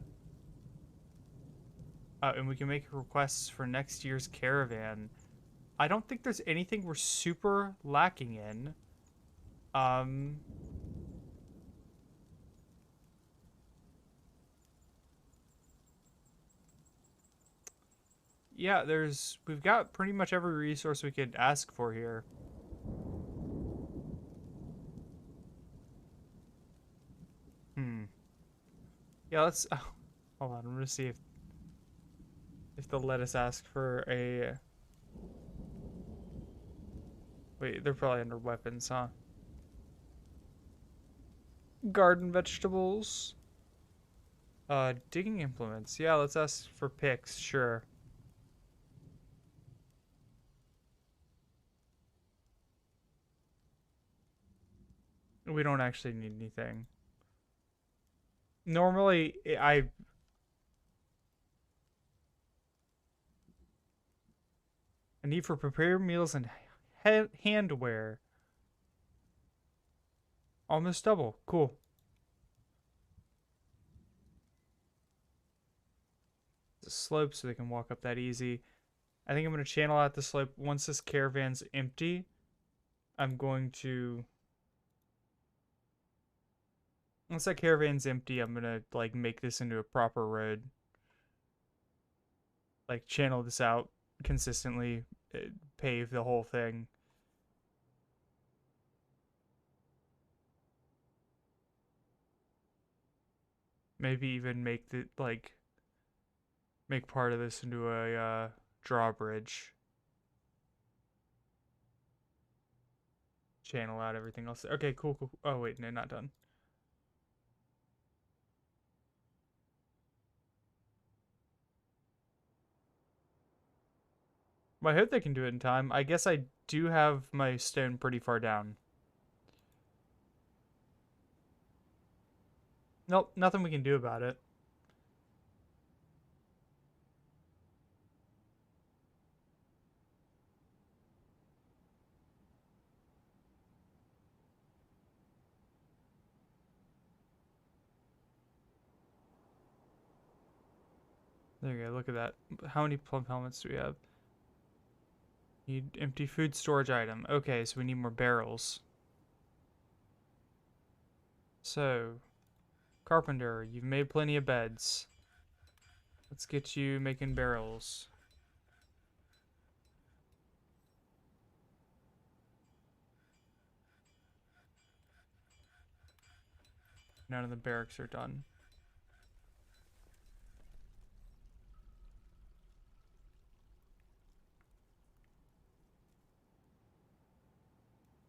And we can make requests for next year's caravan. I don't think there's anything we're super lacking in. Yeah, we've got pretty much every resource we could ask for here. Yeah, let's, hold on, I'm gonna see if they'll let us ask for a, wait, they're probably under weapons, huh? Garden vegetables. Digging implements. Yeah, let's ask for picks, sure. We don't actually need anything. Normally, a need for prepared meals and handwear. Almost double. Cool. It's a slope so they can walk up that easy. I think I'm going to channel out the slope. Once this caravan's empty, I'm going to... Once that caravan's empty, I'm going to, like, make this into a proper road. Like, channel this out consistently, pave the whole thing. Maybe even make the, like, make part of this into a drawbridge. Channel out everything else. Okay, cool, cool. Oh, wait, no, not done. Well, I hope they can do it in time. I guess I do have my stone pretty far down. Nope, nothing we can do about it. There you go, look at that. How many plum helmets do we have? Need empty food storage item. Okay, so we need more barrels. So, carpenter, you've made plenty of beds. Let's get you making barrels. None of the barracks are done.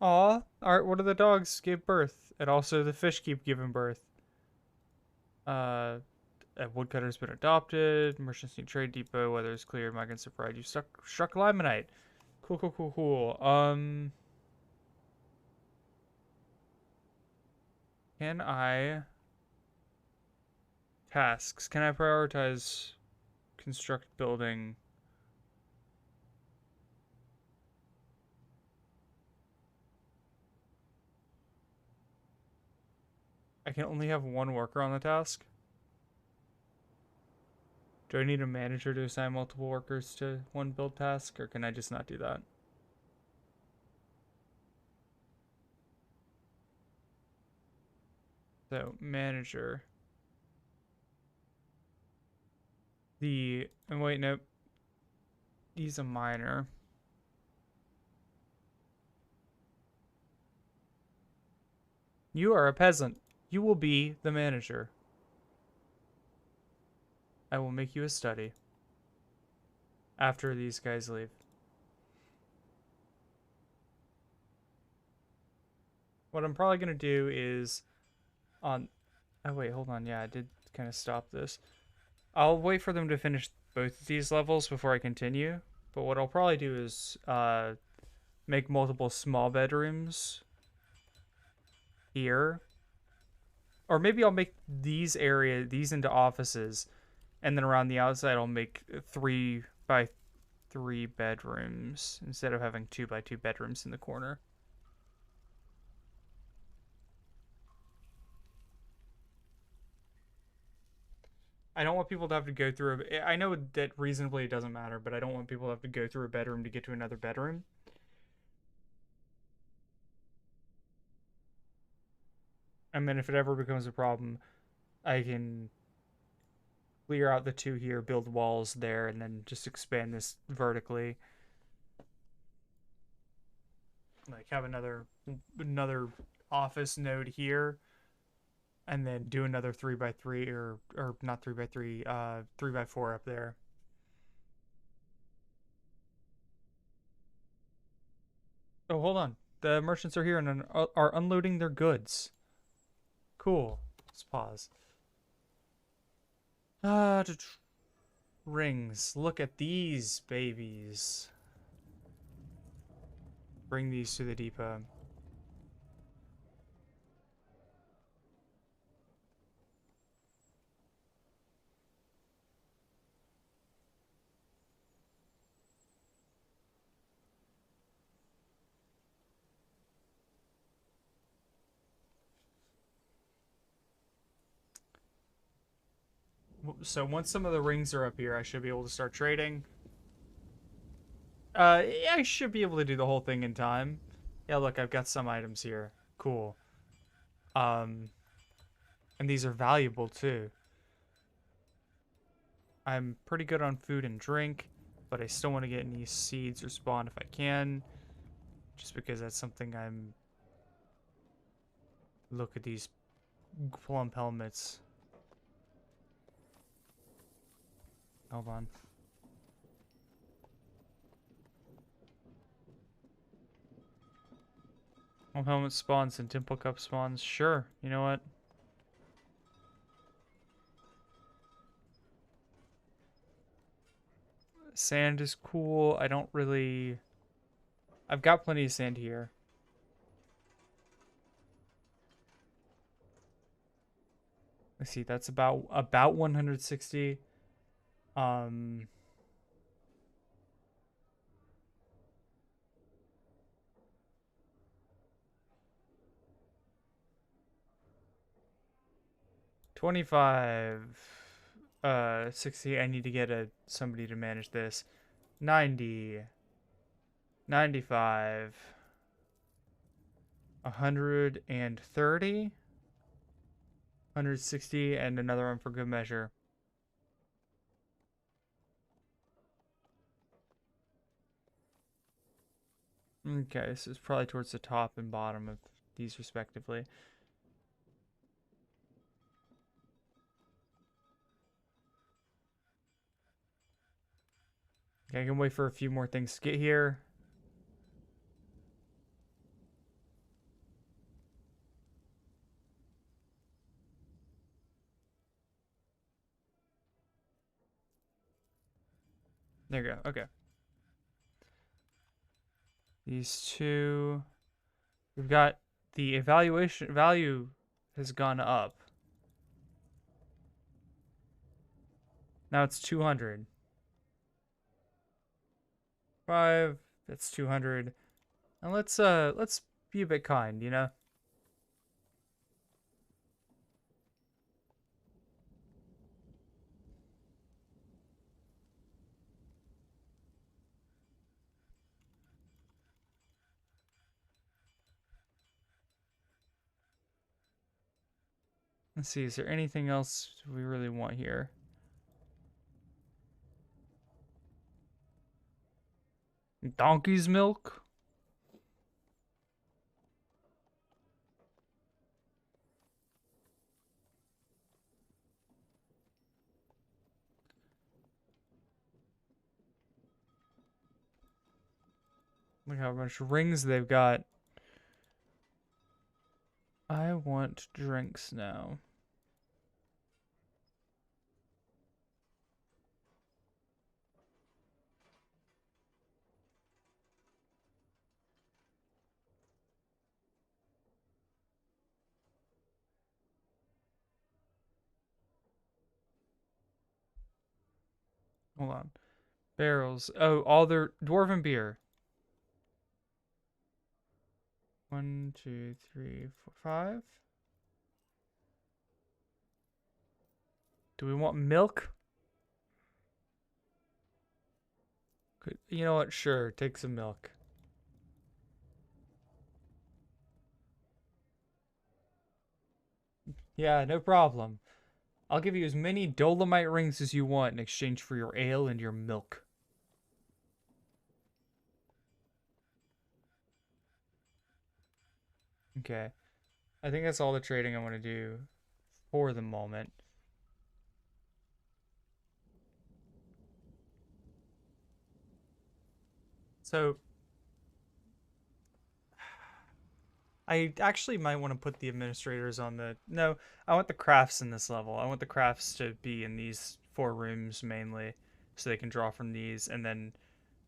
Aw, alright, what are the dogs gave birth? And also the fish keep giving birth. A woodcutter's been adopted. Merchants need trade depot. Weather is clear. Migrants have arrived. You struck limonite. Cool, cool, cool, cool. Can I tasks? Can I prioritize construct building? I can only have one worker on the task. Do I need a manager to assign multiple workers to one build task, or can I just not do that? So, manager. And wait, nope. He's a miner. You are a peasant. You will be the manager. I will make you a study after these guys leave. What I'm probably going to do is on... Oh, wait, hold on. Yeah, I did kind of stop this. I'll wait for them to finish both of these levels before I continue. But what I'll probably do is make multiple small bedrooms here. Or maybe I'll make these into offices. And then around the outside, I'll make 3 by 3 bedrooms instead of having 2 by 2 bedrooms in the corner. I don't want people to have to go through I know that reasonably it doesn't matter, but I don't want people to have to go through a bedroom to get to another bedroom. And then if it ever becomes a problem, I can clear out the 2 here, build walls there, and then just expand this vertically. Like have another office node here, and then do another 3 by 3 or not 3 by 3, 3 by 4 up there. Oh, hold on. The merchants are here and are unloading their goods. Cool. Let's pause. Rings. Look at these babies. Bring these to the depot. So once some of the rings are up here, I should be able to start trading. Yeah, I should be able to do the whole thing in time. Yeah, look, I've got some items here. Cool. Um, and these are valuable too. I'm pretty good on food and drink, but I still want to get any seeds or spawn if I can, just because that's something I'm. Look at these plump helmets. Hold on. Plump helmet spawns and Temple Cup spawns. Sure. You know what? Sand is cool. I don't really. I've got plenty of sand here. Let's see. That's about 160. Um. 25. 60. I need to get somebody to manage this. 90. 95. 130. 160 and another one for good measure. Okay, this is probably towards the top and bottom of these respectively. Okay, I can wait for a few more things to get here. There you go. Okay. These two. We've got the evaluation value has gone up. Now it's 200. 5. That's 200. And let's be a bit kind, you know? Let's see, is there anything else we really want here? Donkey's milk? Look how much rings they've got. I want drinks now. Hold on. Barrels. Oh, all their dwarven beer. 1, 2, 3, 4, 5. Do we want milk? You know what? Sure, take some milk. Yeah, no problem. I'll give you as many dolomite rings as you want in exchange for your ale and your milk. Okay. I think that's all the trading I want to do for the moment. So I actually might want to put the administrators on the. No, I want the crafts in this level. I want the crafts to be in these 4 rooms mainly, so they can draw from these, and then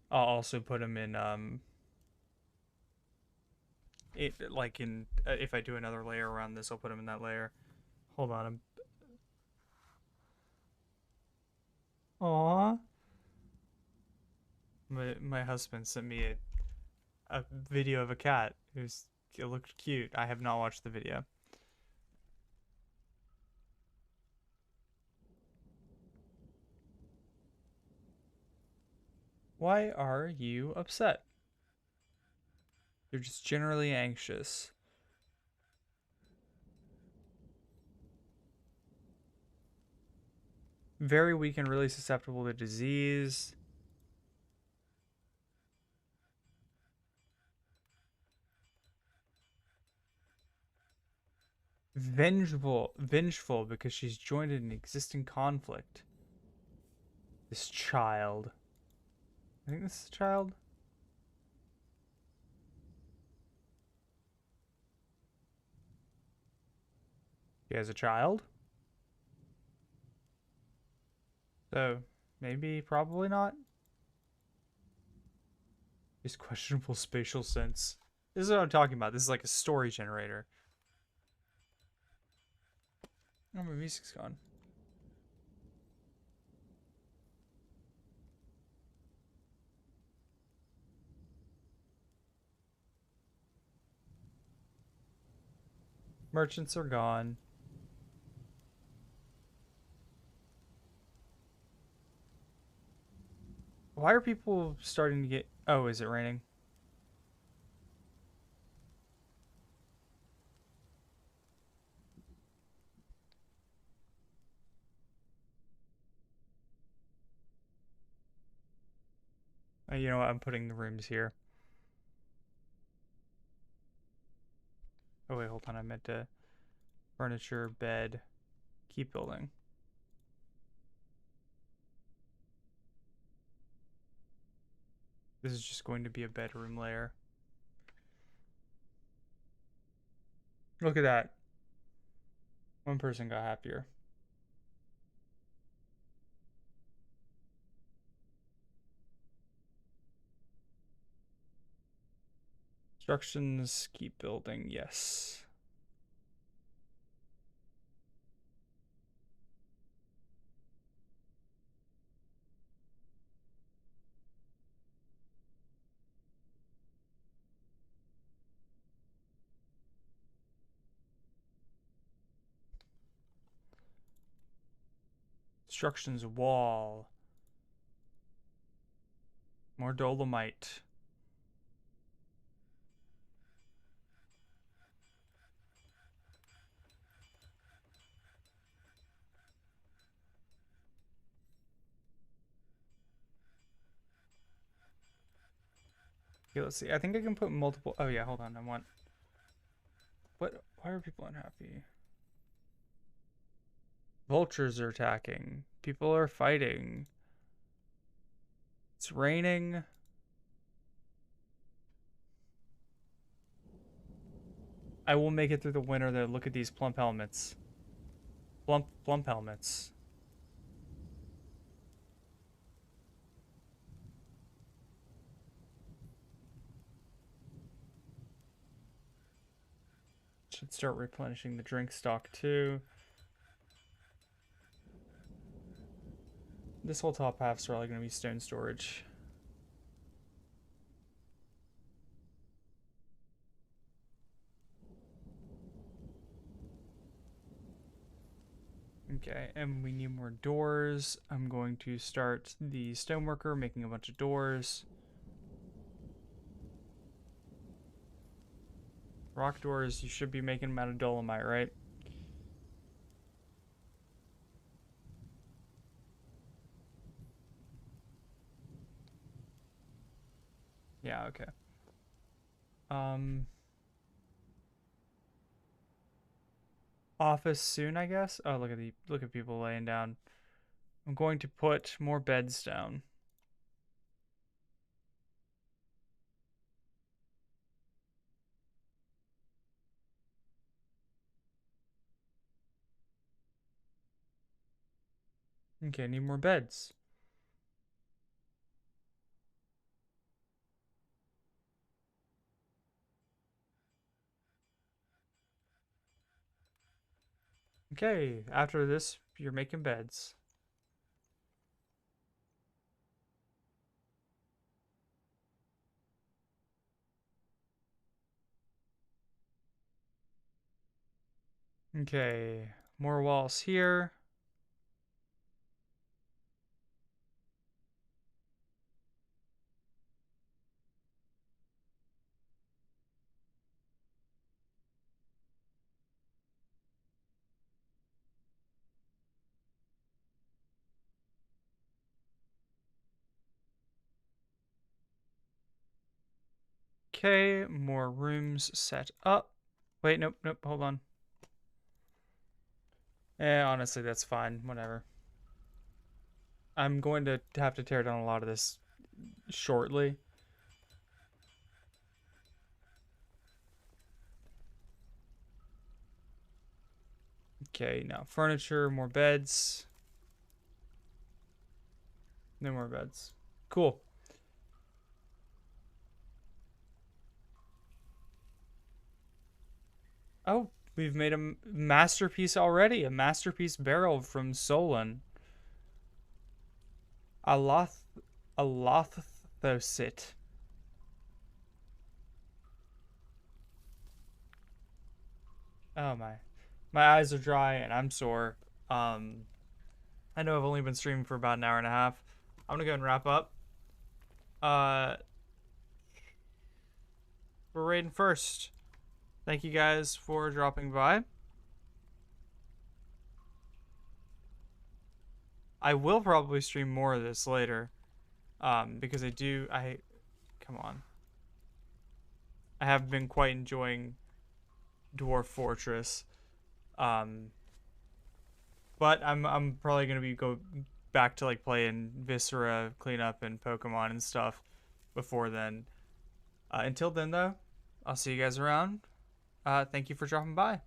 I'll also put them in it like in if I do another layer around this, I'll put them in that layer. Hold on. Aww. My husband sent me a video of a cat it looked cute. I have not watched the video. Why are you upset? You're just generally anxious. Very weak and really susceptible to disease. Vengeful because she's joined in an existing conflict. This child. I think this is a child. He has a child. So maybe, probably not. His questionable spatial sense. This is what I'm talking about. This is like a story generator. Oh, my music's gone. Merchants are gone. Why are people starting to get... Oh, is it raining? You know what? I'm putting the rooms here. Oh, wait, hold on. I meant to... Furniture, bed. Keep building. This is just going to be a bedroom layer. Look at that. One person got happier. Instructions, keep building, yes. Instructions, wall. More dolomite. Okay, let's see. I think I can put multiple... Oh, yeah, hold on. I want... What? Why are people unhappy? Vultures are attacking. People are fighting. It's raining. I will make it through the winter though. Look at these plump helmets. Plump helmets. Should start replenishing the drink stock too. This whole top half's probably going to be stone storage. Okay, and we need more doors. I'm going to start the stoneworker making a bunch of doors. Rock doors, you should be making them out of dolomite, right? Yeah, okay. Um, Office soon, I guess. Oh, look at people laying down. I'm going to put more beds down. Okay, need more beds. Okay, after this, you're making beds. Okay, more walls here. Okay, more rooms set up. Wait, nope, hold on. Honestly, that's fine. Whatever. I'm going to have to tear down a lot of this shortly. Okay, now furniture, more beds. No more beds. Cool. Oh, we've made a masterpiece already. A masterpiece barrel from Solon. Alothosit. Oh my eyes are dry and I'm sore. I know I've only been streaming for about an hour and a half. I'm gonna go and wrap up. Uh, we're raiding first. Thank you guys for dropping by. I will probably stream more of this later. Because come on. I have been quite enjoying Dwarf Fortress. Um, but I'm probably gonna go back to like playing Viscera, cleanup, and Pokemon and stuff before then. Until then, though, I'll see you guys around. Thank you for dropping by.